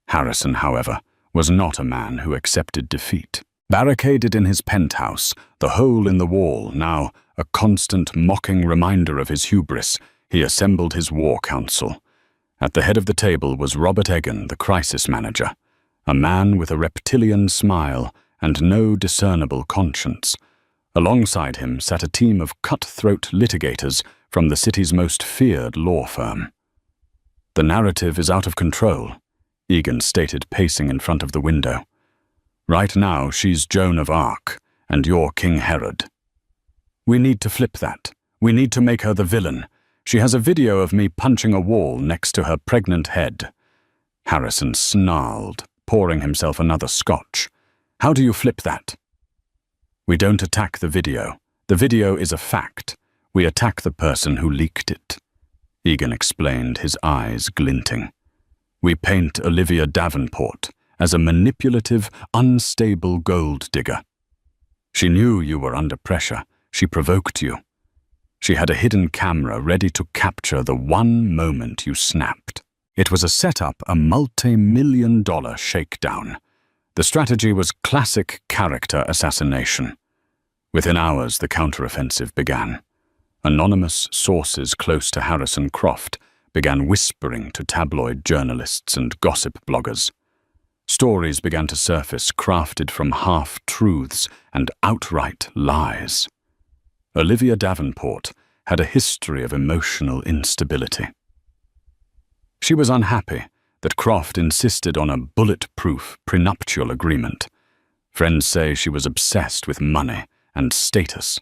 Harrison, however, was not a man who accepted defeat. Barricaded in his penthouse, the hole in the wall now a constant mocking reminder of his hubris, he assembled his war council. At the head of the table was Robert Egan, the crisis manager, a man with a reptilian smile and no discernible conscience. Alongside him sat a team of cutthroat litigators from the city's most feared law firm. "The narrative is out of control," Egan stated, pacing in front of the window. "Right now, she's Joan of Arc, and you're King Herod. We need to flip that. We need to make her the villain. She has a video of me punching a wall next to her pregnant head." Harrison snarled, pouring himself another scotch. "How do you flip that?" "We don't attack the video. The video is a fact. We attack the person who leaked it," Egan explained, his eyes glinting. "We paint Olivia Davenport as a manipulative, unstable gold digger. She knew you were under pressure. She provoked you. She had a hidden camera ready to capture the one moment you snapped. It was a setup, a multi-million-dollar shakedown. The strategy was classic character assassination. Within hours, the counteroffensive began. Anonymous sources close to Harrison Croft began whispering to tabloid journalists and gossip bloggers. Stories began to surface, crafted from half-truths and outright lies. Olivia Davenport had a history of emotional instability. She was unhappy that Croft insisted on a bulletproof prenuptial agreement. Friends say she was obsessed with money and status.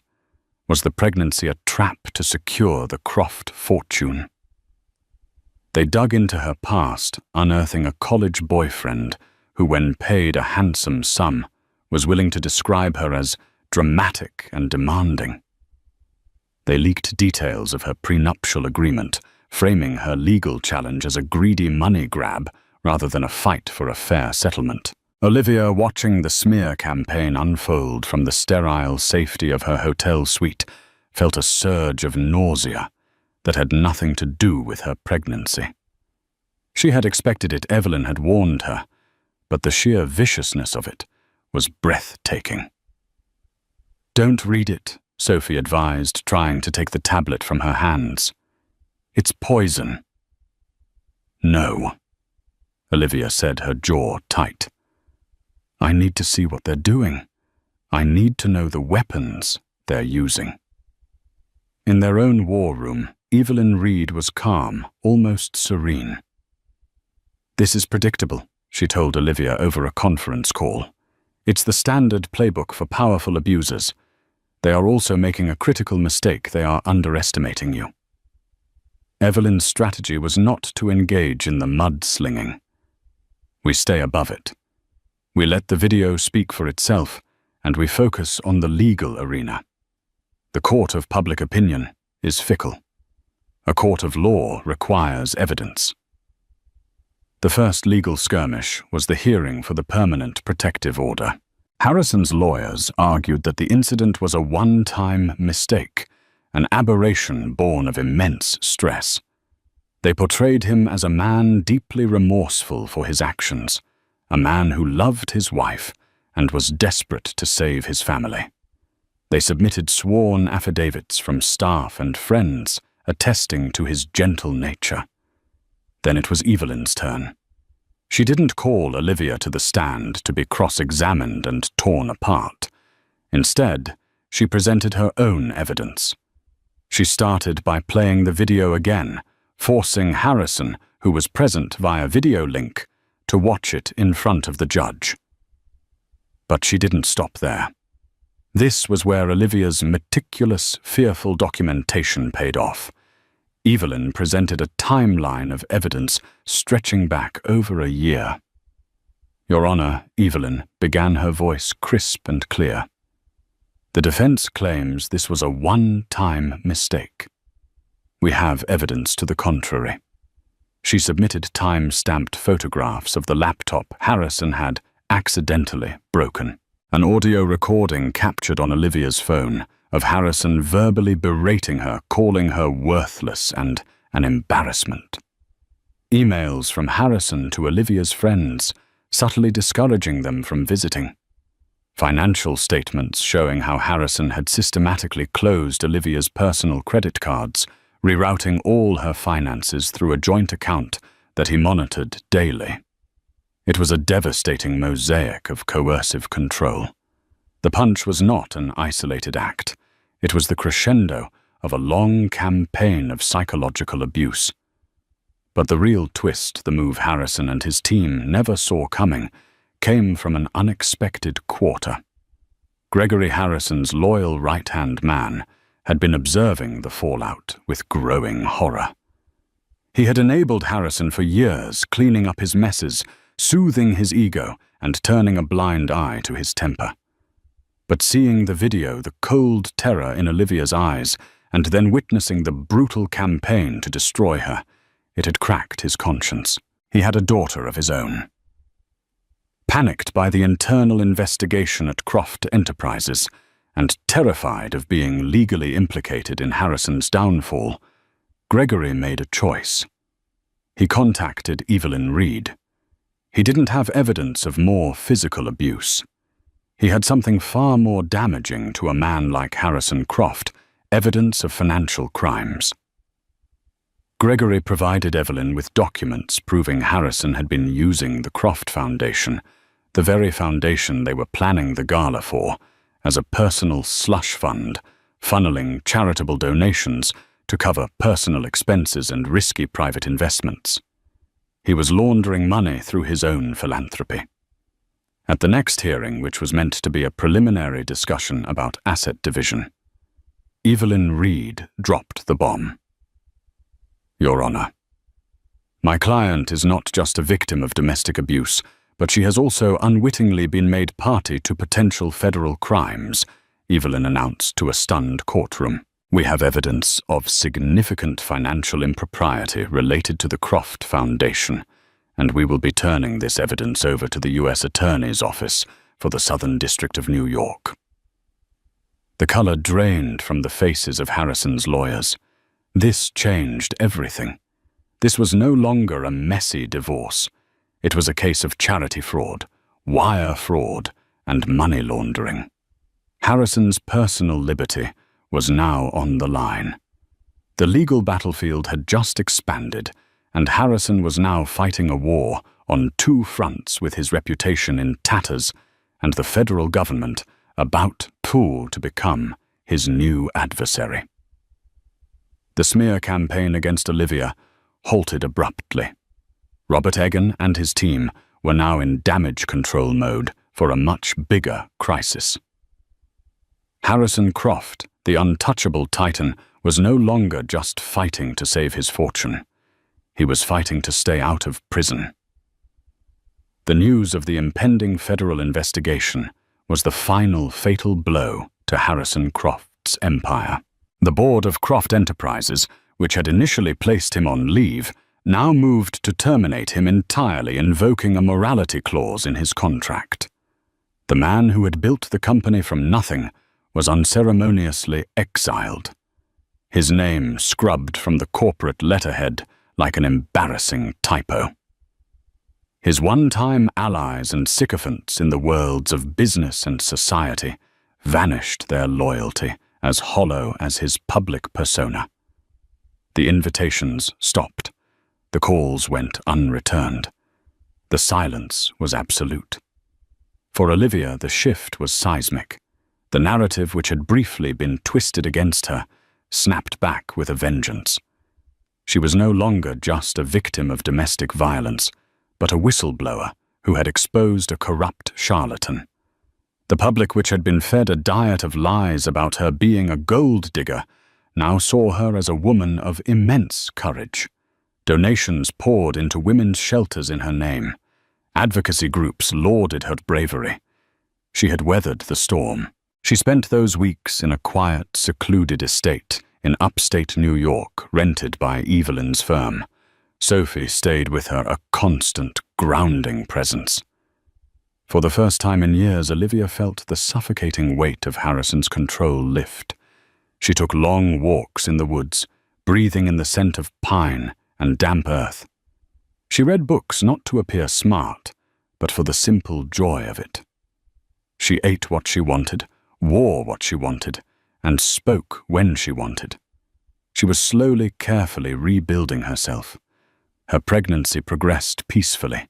Was the pregnancy a trap to secure the Croft fortune? They dug into her past, unearthing a college boyfriend who, when paid a handsome sum, was willing to describe her as dramatic and demanding. They leaked details of her prenuptial agreement, framing her legal challenge as a greedy money grab rather than a fight for a fair settlement. Olivia, watching the smear campaign unfold from the sterile safety of her hotel suite, felt a surge of nausea that had nothing to do with her pregnancy. She had expected it, Evelyn had warned her, but the sheer viciousness of it was breathtaking. "Don't read it," Sophie advised, trying to take the tablet from her hands. "It's poison." "No," Olivia said, her jaw tight. "I need to see what they're doing. I need to know the weapons they're using." In their own war room, Evelyn Reed was calm, almost serene. "This is predictable," she told Olivia over a conference call. "It's the standard playbook for powerful abusers. They are also making a critical mistake. They are underestimating you." Evelyn's strategy was not to engage in the mudslinging. "We stay above it. We let the video speak for itself, and we focus on the legal arena. The court of public opinion is fickle. A court of law requires evidence." The first legal skirmish was the hearing for the permanent protective order. Harrison's lawyers argued that the incident was a one-time mistake, an aberration born of immense stress. They portrayed him as a man deeply remorseful for his actions, a man who loved his wife and was desperate to save his family. They submitted sworn affidavits from staff and friends attesting to his gentle nature. Then it was Evelyn's turn. She didn't call Olivia to the stand to be cross-examined and torn apart. Instead, she presented her own evidence. She started by playing the video again, forcing Harrison, who was present via video link, to watch it in front of the judge. But she didn't stop there. This was where Olivia's meticulous, fearful documentation paid off. Evelyn presented a timeline of evidence stretching back over a year. Your Honor, Evelyn, began her voice crisp and clear. The defense claims this was a one-time mistake. We have evidence to the contrary. She submitted time-stamped photographs of the laptop Harrison had accidentally broken. An audio recording captured on Olivia's phone of Harrison verbally berating her, calling her worthless and an embarrassment. Emails from Harrison to Olivia's friends, subtly discouraging them from visiting. Financial statements showing how Harrison had systematically closed Olivia's personal credit cards, rerouting all her finances through a joint account that he monitored daily. It was a devastating mosaic of coercive control. The punch was not an isolated act. It was the crescendo of a long campaign of psychological abuse. But the real twist, the move Harrison and his team never saw coming, came from an unexpected quarter. Gregory Harrison's loyal right-hand man had been observing the fallout with growing horror. He had enabled Harrison for years, cleaning up his messes, soothing his ego, and turning a blind eye to his temper. But seeing the video, the cold terror in Olivia's eyes, and then witnessing the brutal campaign to destroy her, it had cracked his conscience. He had a daughter of his own. Panicked by the internal investigation at Croft Enterprises, and terrified of being legally implicated in Harrison's downfall, Gregory made a choice. He contacted Evelyn Reed. He didn't have evidence of more physical abuse. He had something far more damaging to a man like Harrison Croft, evidence of financial crimes. Gregory provided Evelyn with documents proving Harrison had been using the Croft Foundation, the very foundation they were planning the gala for, as a personal slush fund, funneling charitable donations to cover personal expenses and risky private investments. He was laundering money through his own philanthropy. At the next hearing, which was meant to be a preliminary discussion about asset division, Evelyn Reed dropped the bomb. Your Honor, my client is not just a victim of domestic abuse, but she has also unwittingly been made party to potential federal crimes, Evelyn announced to a stunned courtroom. We have evidence of significant financial impropriety related to the Croft Foundation, and we will be turning this evidence over to the U.S. Attorney's Office for the Southern District of New York. The color drained from the faces of Harrison's lawyers. This changed everything. This was no longer a messy divorce. It was a case of charity fraud, wire fraud, and money laundering. Harrison's personal liberty was now on the line. The legal battlefield had just expanded, and Harrison was now fighting a war on two fronts with his reputation in tatters and the federal government about to become his new adversary. The smear campaign against Olivia halted abruptly. Robert Egan and his team were now in damage control mode for a much bigger crisis. Harrison Croft, the untouchable titan, was no longer just fighting to save his fortune. He was fighting to stay out of prison. The news of the impending federal investigation was the final fatal blow to Harrison Croft's empire. The board of Croft Enterprises, which had initially placed him on leave, now moved to terminate him entirely, invoking a morality clause in his contract. The man who had built the company from nothing was unceremoniously exiled, his name scrubbed from the corporate letterhead like an embarrassing typo. His one-time allies and sycophants in the worlds of business and society vanished, their loyalty as hollow as his public persona. The invitations stopped. The calls went unreturned. The silence was absolute. For Olivia, the shift was seismic. The narrative which had briefly been twisted against her snapped back with a vengeance. She was no longer just a victim of domestic violence, but a whistleblower who had exposed a corrupt charlatan. The public, which had been fed a diet of lies about her being a gold digger, now saw her as a woman of immense courage. Donations poured into women's shelters in her name, Advocacy groups lauded her bravery. She had weathered the storm. She spent those weeks in a quiet, secluded estate in upstate New York, rented by Evelyn's firm. Sophie stayed with her, a constant, grounding presence. For the first time in years, Olivia felt the suffocating weight of Harrison's control lift. She took long walks in the woods, breathing in the scent of pine and damp earth. She read books not to appear smart, but for the simple joy of it. She ate what she wanted, wore what she wanted, and spoke when she wanted. She was slowly, carefully rebuilding herself. Her pregnancy progressed peacefully.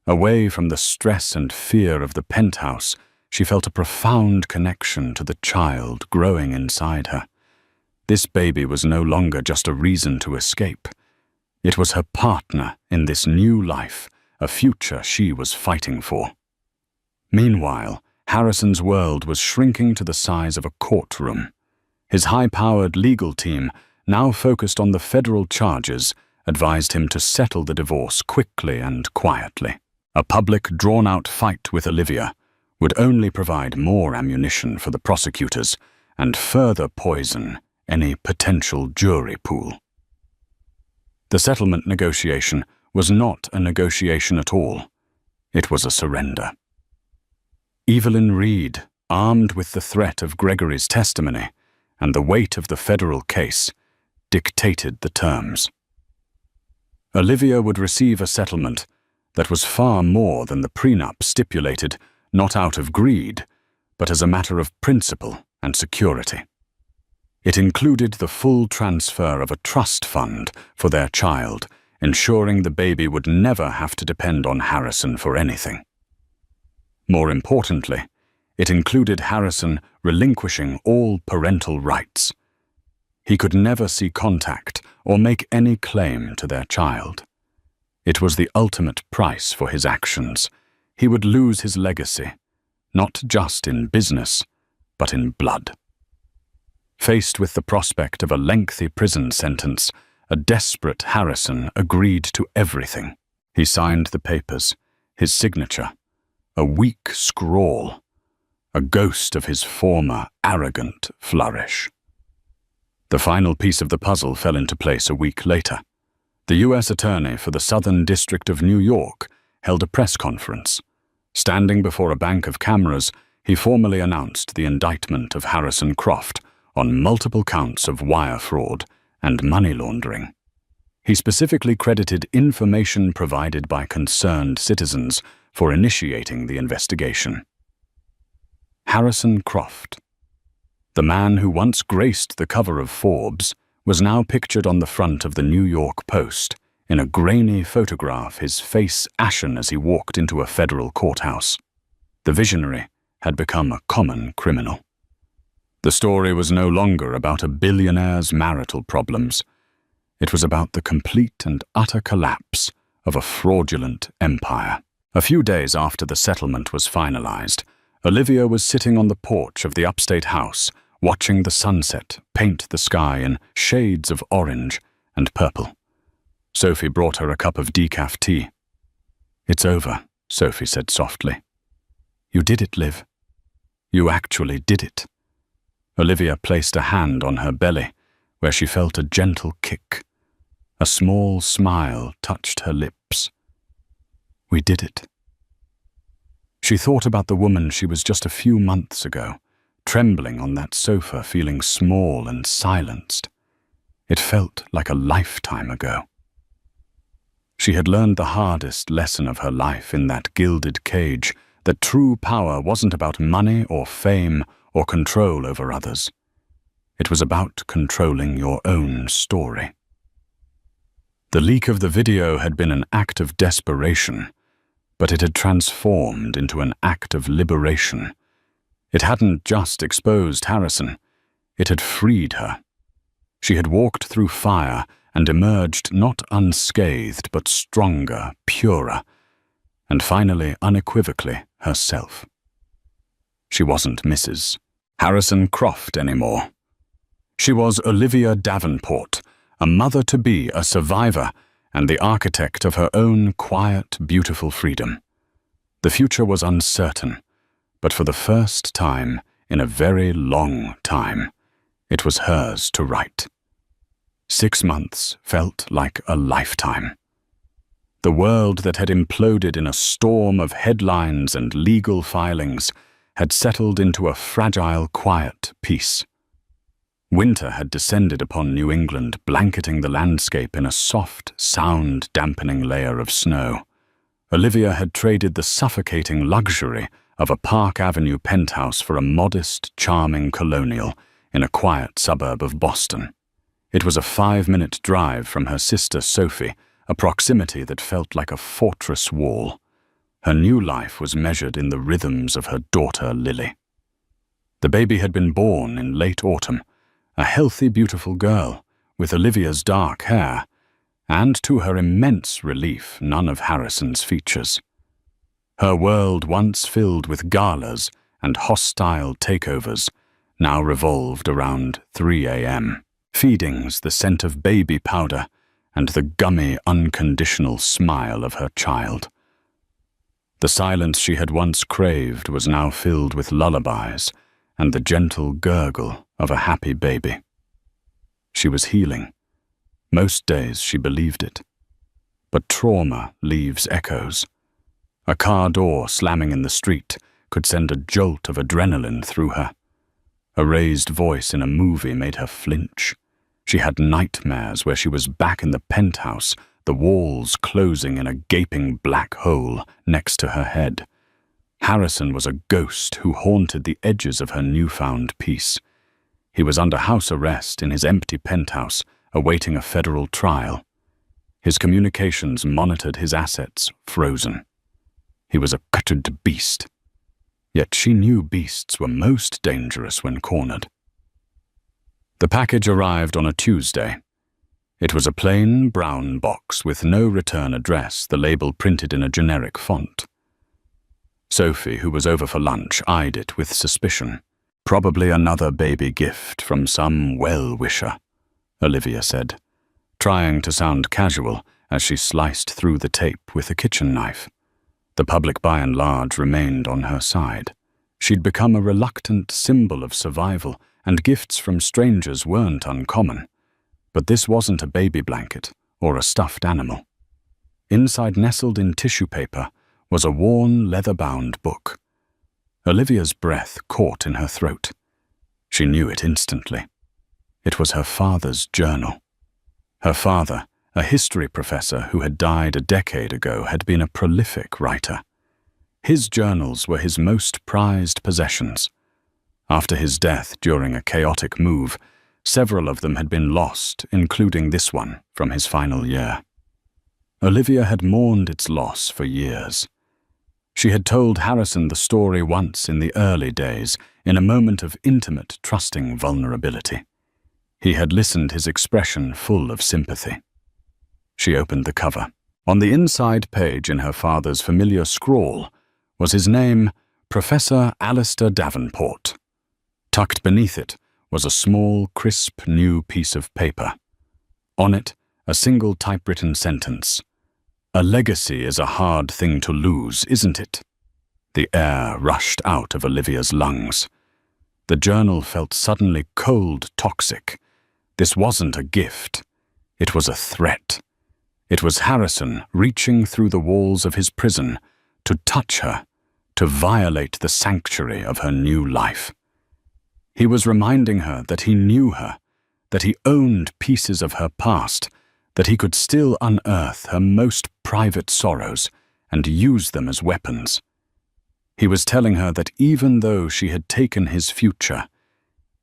Away from the stress and fear of the penthouse, she felt a profound connection to the child growing inside her. This baby was no longer just a reason to escape. It was her partner in this new life, a future she was fighting for. Meanwhile, Harrison's world was shrinking to the size of a courtroom. His high-powered legal team, now focused on the federal charges, advised him to settle the divorce quickly and quietly. A public, drawn-out fight with Olivia would only provide more ammunition for the prosecutors and further poison any potential jury pool. The settlement negotiation was not a negotiation at all. It was a surrender. Evelyn Reed, armed with the threat of Gregory's testimony and the weight of the federal case, dictated the terms. Olivia would receive a settlement that was far more than the prenup stipulated, not out of greed, but as a matter of principle and security. It included the full transfer of a trust fund for their child, ensuring the baby would never have to depend on Harrison for anything. More importantly, it included Harrison relinquishing all parental rights. He could never see contact or make any claim to their child. It was the ultimate price for his actions. He would lose his legacy, not just in business, but in blood. Faced with the prospect of a lengthy prison sentence, a desperate Harrison agreed to everything. He signed the papers, his signature, a weak scrawl, a ghost of his former arrogant flourish. The final piece of the puzzle fell into place a week later. The U.S. Attorney for the Southern District of New York held a press conference. Standing before a bank of cameras, he formally announced the indictment of Harrison Croft on multiple counts of wire fraud and money laundering. He specifically credited information provided by concerned citizens for initiating the investigation. Harrison Croft, the man who once graced the cover of Forbes, was now pictured on the front of the New York Post, in a grainy photograph, his face ashen as he walked into a federal courthouse. The visionary had become a common criminal. The story was no longer about a billionaire's marital problems. It was about the complete and utter collapse of a fraudulent empire. A few days after the settlement was finalized, Olivia was sitting on the porch of the upstate house, watching the sunset paint the sky in shades of orange and purple. Sophie brought her a cup of decaf tea. "It's over," Sophie said softly. "You did it, Liv. You actually did it." Olivia placed a hand on her belly, where she felt a gentle kick. A small smile touched her lips. "We did it." She thought about the woman she was just a few months ago, trembling on that sofa, feeling small and silenced. It felt like a lifetime ago. She had learned the hardest lesson of her life in that gilded cage, that true power wasn't about money or fame or control over others. It was about controlling your own story. The leak of the video had been an act of desperation, but it had transformed into an act of liberation. It hadn't just exposed Harrison, it had freed her. She had walked through fire and emerged not unscathed but stronger, purer, and finally unequivocally herself. She wasn't Mrs. Harrison Croft anymore. She was Olivia Davenport, a mother-to-be, a survivor, and the architect of her own quiet, beautiful freedom. The future was uncertain, but for the first time in a very long time, it was hers to write. 6 months felt like a lifetime. The world that had imploded in a storm of headlines and legal filings had settled into a fragile, quiet peace. Winter had descended upon New England, blanketing the landscape in a soft, sound-dampening layer of snow. Olivia had traded the suffocating luxury of a Park Avenue penthouse for a modest, charming colonial in a quiet suburb of Boston. It was a 5-minute drive from her sister Sophie, a proximity that felt like a fortress wall. Her new life was measured in the rhythms of her daughter Lily. The baby had been born in late autumn, a healthy, beautiful girl with Olivia's dark hair, and to her immense relief, none of Harrison's features. Her world, once filled with galas and hostile takeovers, now revolved around 3 a.m. feedings, the scent of baby powder, and the gummy, unconditional smile of her child. The silence she had once craved was now filled with lullabies and the gentle gurgle of a happy baby. She was healing. Most days she believed it. But trauma leaves echoes. A car door slamming in the street could send a jolt of adrenaline through her. A raised voice in a movie made her flinch. She had nightmares where she was back in the penthouse, the walls closing in a gaping black hole next to her head. Harrison was a ghost who haunted the edges of her newfound peace. He was under house arrest in his empty penthouse, awaiting a federal trial. His communications monitored, his assets frozen. He was a cutted beast. Yet she knew beasts were most dangerous when cornered. The package arrived on a Tuesday. It was a plain brown box with no return address, the label printed in a generic font. Sophie, who was over for lunch, eyed it with suspicion. Probably another baby gift from some well-wisher, Olivia said, trying to sound casual as she sliced through the tape with a kitchen knife. The public by and large remained on her side. She'd become a reluctant symbol of survival, and gifts from strangers weren't uncommon. But this wasn't a baby blanket or a stuffed animal. Inside, nestled in tissue paper, was a worn, leather-bound book. Olivia's breath caught in her throat. She knew it instantly. It was her father's journal. Her father, a history professor who had died a decade ago, had been a prolific writer. His journals were his most prized possessions. After his death during a chaotic move, several of them had been lost, including this one from his final year. Olivia had mourned its loss for years. She had told Harrison the story once in the early days, in a moment of intimate, trusting vulnerability. He had listened, his expression full of sympathy. She opened the cover. On the inside page, in her father's familiar scrawl, was his name, Professor Alistair Davenport. Tucked beneath it was a small, crisp, new piece of paper. On it, a single typewritten sentence. "A legacy is a hard thing to lose, isn't it?" The air rushed out of Olivia's lungs. The journal felt suddenly cold, toxic. This wasn't a gift. It was a threat. It was Harrison reaching through the walls of his prison to touch her, to violate the sanctuary of her new life. He was reminding her that he knew her, that he owned pieces of her past, that he could still unearth her most private sorrows and use them as weapons. He was telling her that even though she had taken his future,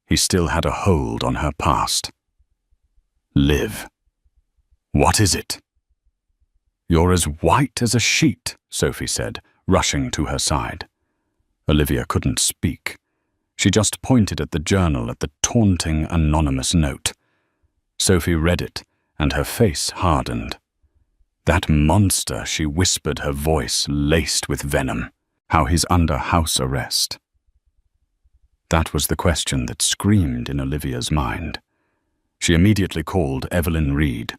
he still had a hold on her past. Liv. What is it? "You're as white as a sheet," Sophie said, rushing to her side. Olivia couldn't speak. She just pointed at the journal, at the taunting, anonymous note. Sophie read it, and her face hardened. "That monster," she whispered, her voice laced with venom. "How he's under house arrest." That was the question that screamed in Olivia's mind. She immediately called Evelyn Reed.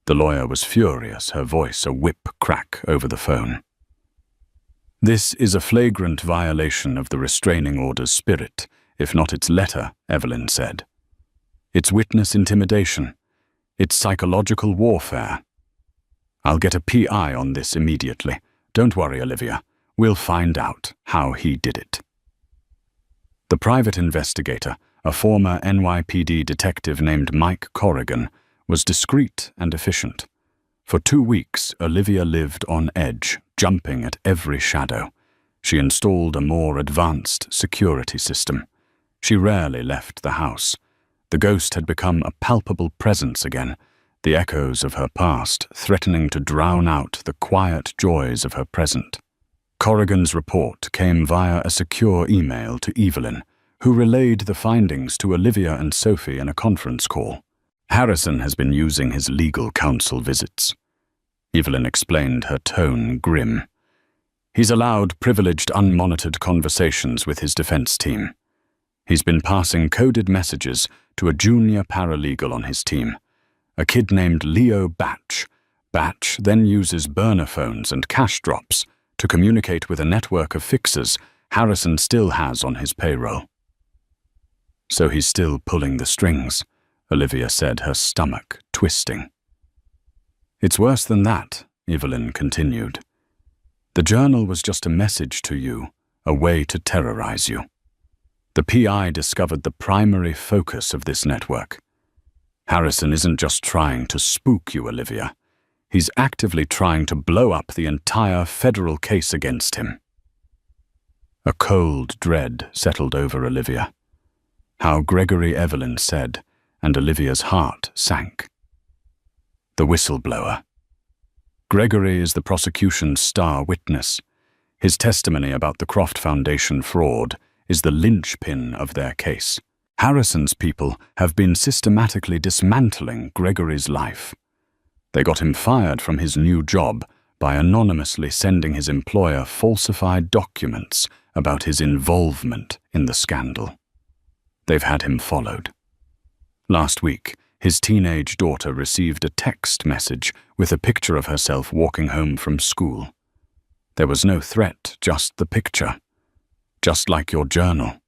The lawyer was furious, her voice a whip crack over the phone. This is a flagrant violation of the restraining order's spirit, if not its letter, Evelyn said. It's witness intimidation. It's psychological warfare. I'll get a PI on this immediately. Don't worry, Olivia. We'll find out how he did it. The private investigator, a former NYPD detective named Mike Corrigan, was discreet and efficient. For 2 weeks, Olivia lived on edge, jumping at every shadow. She installed a more advanced security system. She rarely left the house. The ghost had become a palpable presence again, the echoes of her past threatening to drown out the quiet joys of her present. Corrigan's report came via a secure email to Evelyn, who relayed the findings to Olivia and Sophie in a conference call. Harrison has been using his legal counsel visits. Evelyn explained, her tone grim. He's allowed privileged, unmonitored conversations with his defense team. He's been passing coded messages to a junior paralegal on his team, a kid named Leo Batch. Batch then uses burner phones and cash drops to communicate with a network of fixers Harrison still has on his payroll. So he's still pulling the strings, Olivia said, her stomach twisting. It's worse than that, Evelyn continued. The journal was just a message to you, a way to terrorize you. The PI discovered the primary focus of this network. Harrison isn't just trying to spook you, Olivia. He's actively trying to blow up the entire federal case against him. A cold dread settled over Olivia. How Gregory Evelyn said, and Olivia's heart sank. The whistleblower. Gregory is the prosecution's star witness. His testimony about the Croft Foundation fraud is the linchpin of their case. Harrison's people have been systematically dismantling Gregory's life. They got him fired from his new job by anonymously sending his employer falsified documents about his involvement in the scandal. They've had him followed. Last week, his teenage daughter received a text message with a picture of herself walking home from school. There was no threat, just the picture. Just like your journal.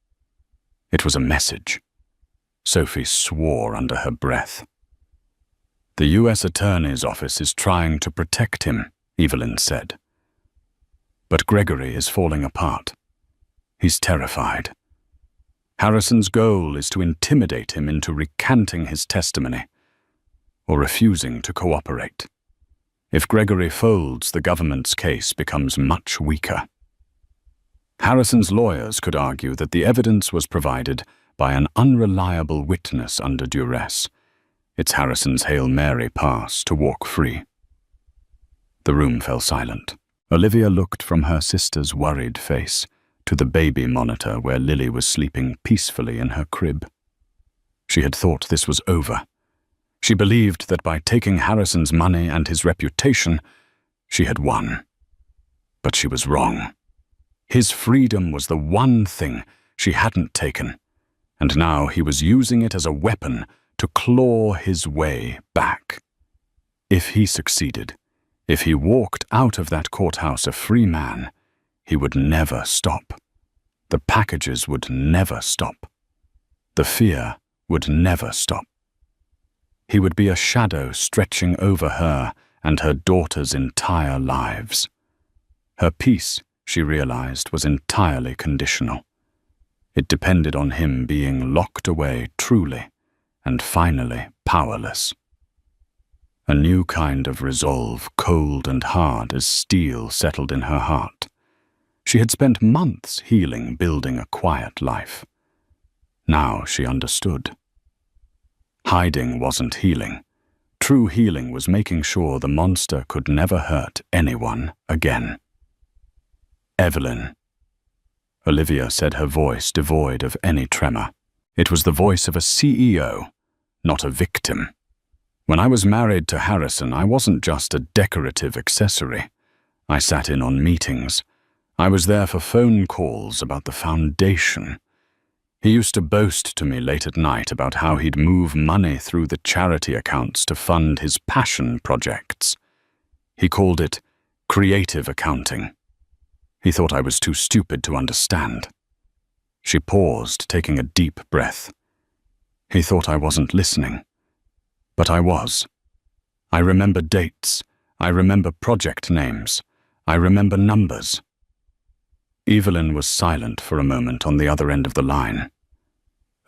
It was a message. Sophie swore under her breath. The U.S. Attorney's Office is trying to protect him, Evelyn said. But Gregory is falling apart. He's terrified. Harrison's goal is to intimidate him into recanting his testimony or refusing to cooperate. If Gregory folds, the government's case becomes much weaker. Harrison's lawyers could argue that the evidence was provided by an unreliable witness under duress. It's Harrison's Hail Mary pass to walk free. The room fell silent. Olivia looked from her sister's worried face to the baby monitor where Lily was sleeping peacefully in her crib. She had thought this was over. She believed that by taking Harrison's money and his reputation, she had won. But she was wrong. His freedom was the one thing she hadn't taken, and now he was using it as a weapon to claw his way back. If he succeeded, if he walked out of that courthouse a free man, he would never stop. The packages would never stop. The fear would never stop. He would be a shadow stretching over her and her daughter's entire lives. Her peace, she realized, was entirely conditional. It depended on him being locked away truly and finally powerless. A new kind of resolve, cold and hard as steel, settled in her heart. She had spent months healing, building a quiet life. Now she understood. Hiding wasn't healing. True healing was making sure the monster could never hurt anyone again. Evelyn. Olivia said, her voice devoid of any tremor. It was the voice of a CEO, not a victim. When I was married to Harrison, I wasn't just a decorative accessory. I sat in on meetings. I was there for phone calls about the foundation. He used to boast to me late at night about how he'd move money through the charity accounts to fund his passion projects. He called it creative accounting. He thought I was too stupid to understand. She paused, taking a deep breath. He thought I wasn't listening. But I was. I remember dates. I remember project names. I remember numbers. Evelyn was silent for a moment on the other end of the line.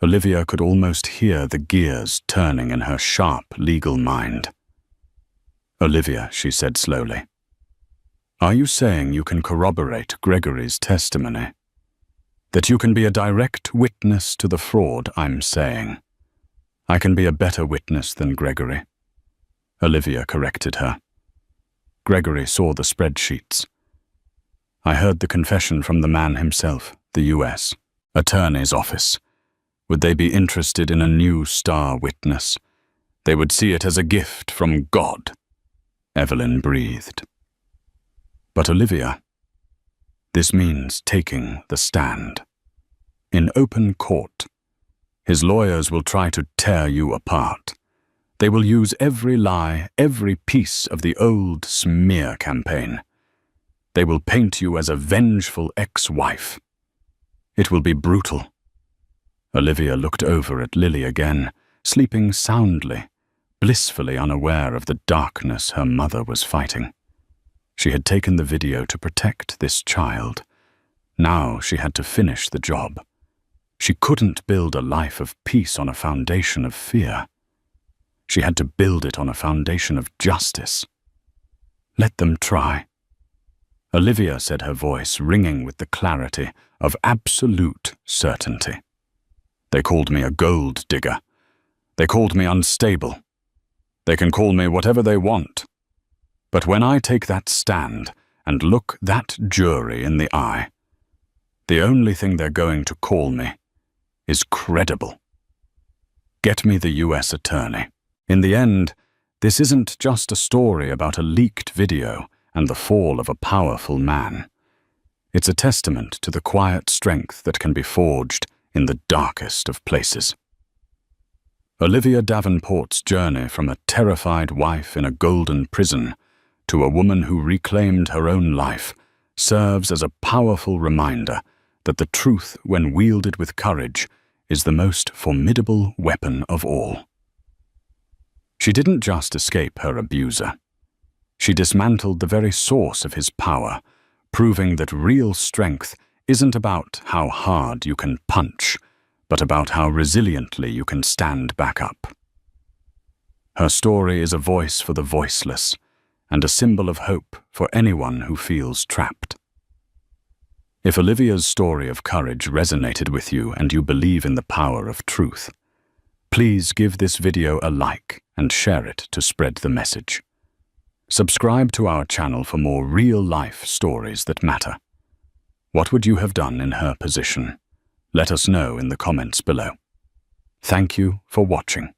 Olivia could almost hear the gears turning in her sharp legal mind. "Olivia," she said slowly, "are you saying you can corroborate Gregory's testimony? That you can be a direct witness to the fraud I'm saying? I can be a better witness than Gregory." Olivia corrected her. Gregory saw the spreadsheets. I heard the confession from the man himself, the U.S. Attorney's office. Would they be interested in a new star witness? They would see it as a gift from God. Evelyn breathed. But Olivia, this means taking the stand. In open court, his lawyers will try to tear you apart. They will use every lie, every piece of the old smear campaign. They will paint you as a vengeful ex-wife. It will be brutal. Olivia looked over at Lily again, sleeping soundly, blissfully unaware of the darkness her mother was fighting. She had taken the video to protect this child. Now she had to finish the job. She couldn't build a life of peace on a foundation of fear. She had to build it on a foundation of justice. Let them try. Olivia said, her voice ringing with the clarity of absolute certainty. They called me a gold digger. They called me unstable. They can call me whatever they want. But when I take that stand and look that jury in the eye, the only thing they're going to call me is credible. Get me the U.S. attorney. In the end, this isn't just a story about a leaked video and the fall of a powerful man. It's a testament to the quiet strength that can be forged in the darkest of places. Olivia Davenport's journey from a terrified wife in a golden prison to a woman who reclaimed her own life serves as a powerful reminder that the truth, when wielded with courage, is the most formidable weapon of all. She didn't just escape her abuser. She dismantled the very source of his power, proving that real strength isn't about how hard you can punch, but about how resiliently you can stand back up. Her story is a voice for the voiceless, and a symbol of hope for anyone who feels trapped. If Olivia's story of courage resonated with you and you believe in the power of truth, please give this video a like and share it to spread the message. Subscribe to our channel for more real-life stories that matter. What would you have done in her position? Let us know in the comments below. Thank you for watching.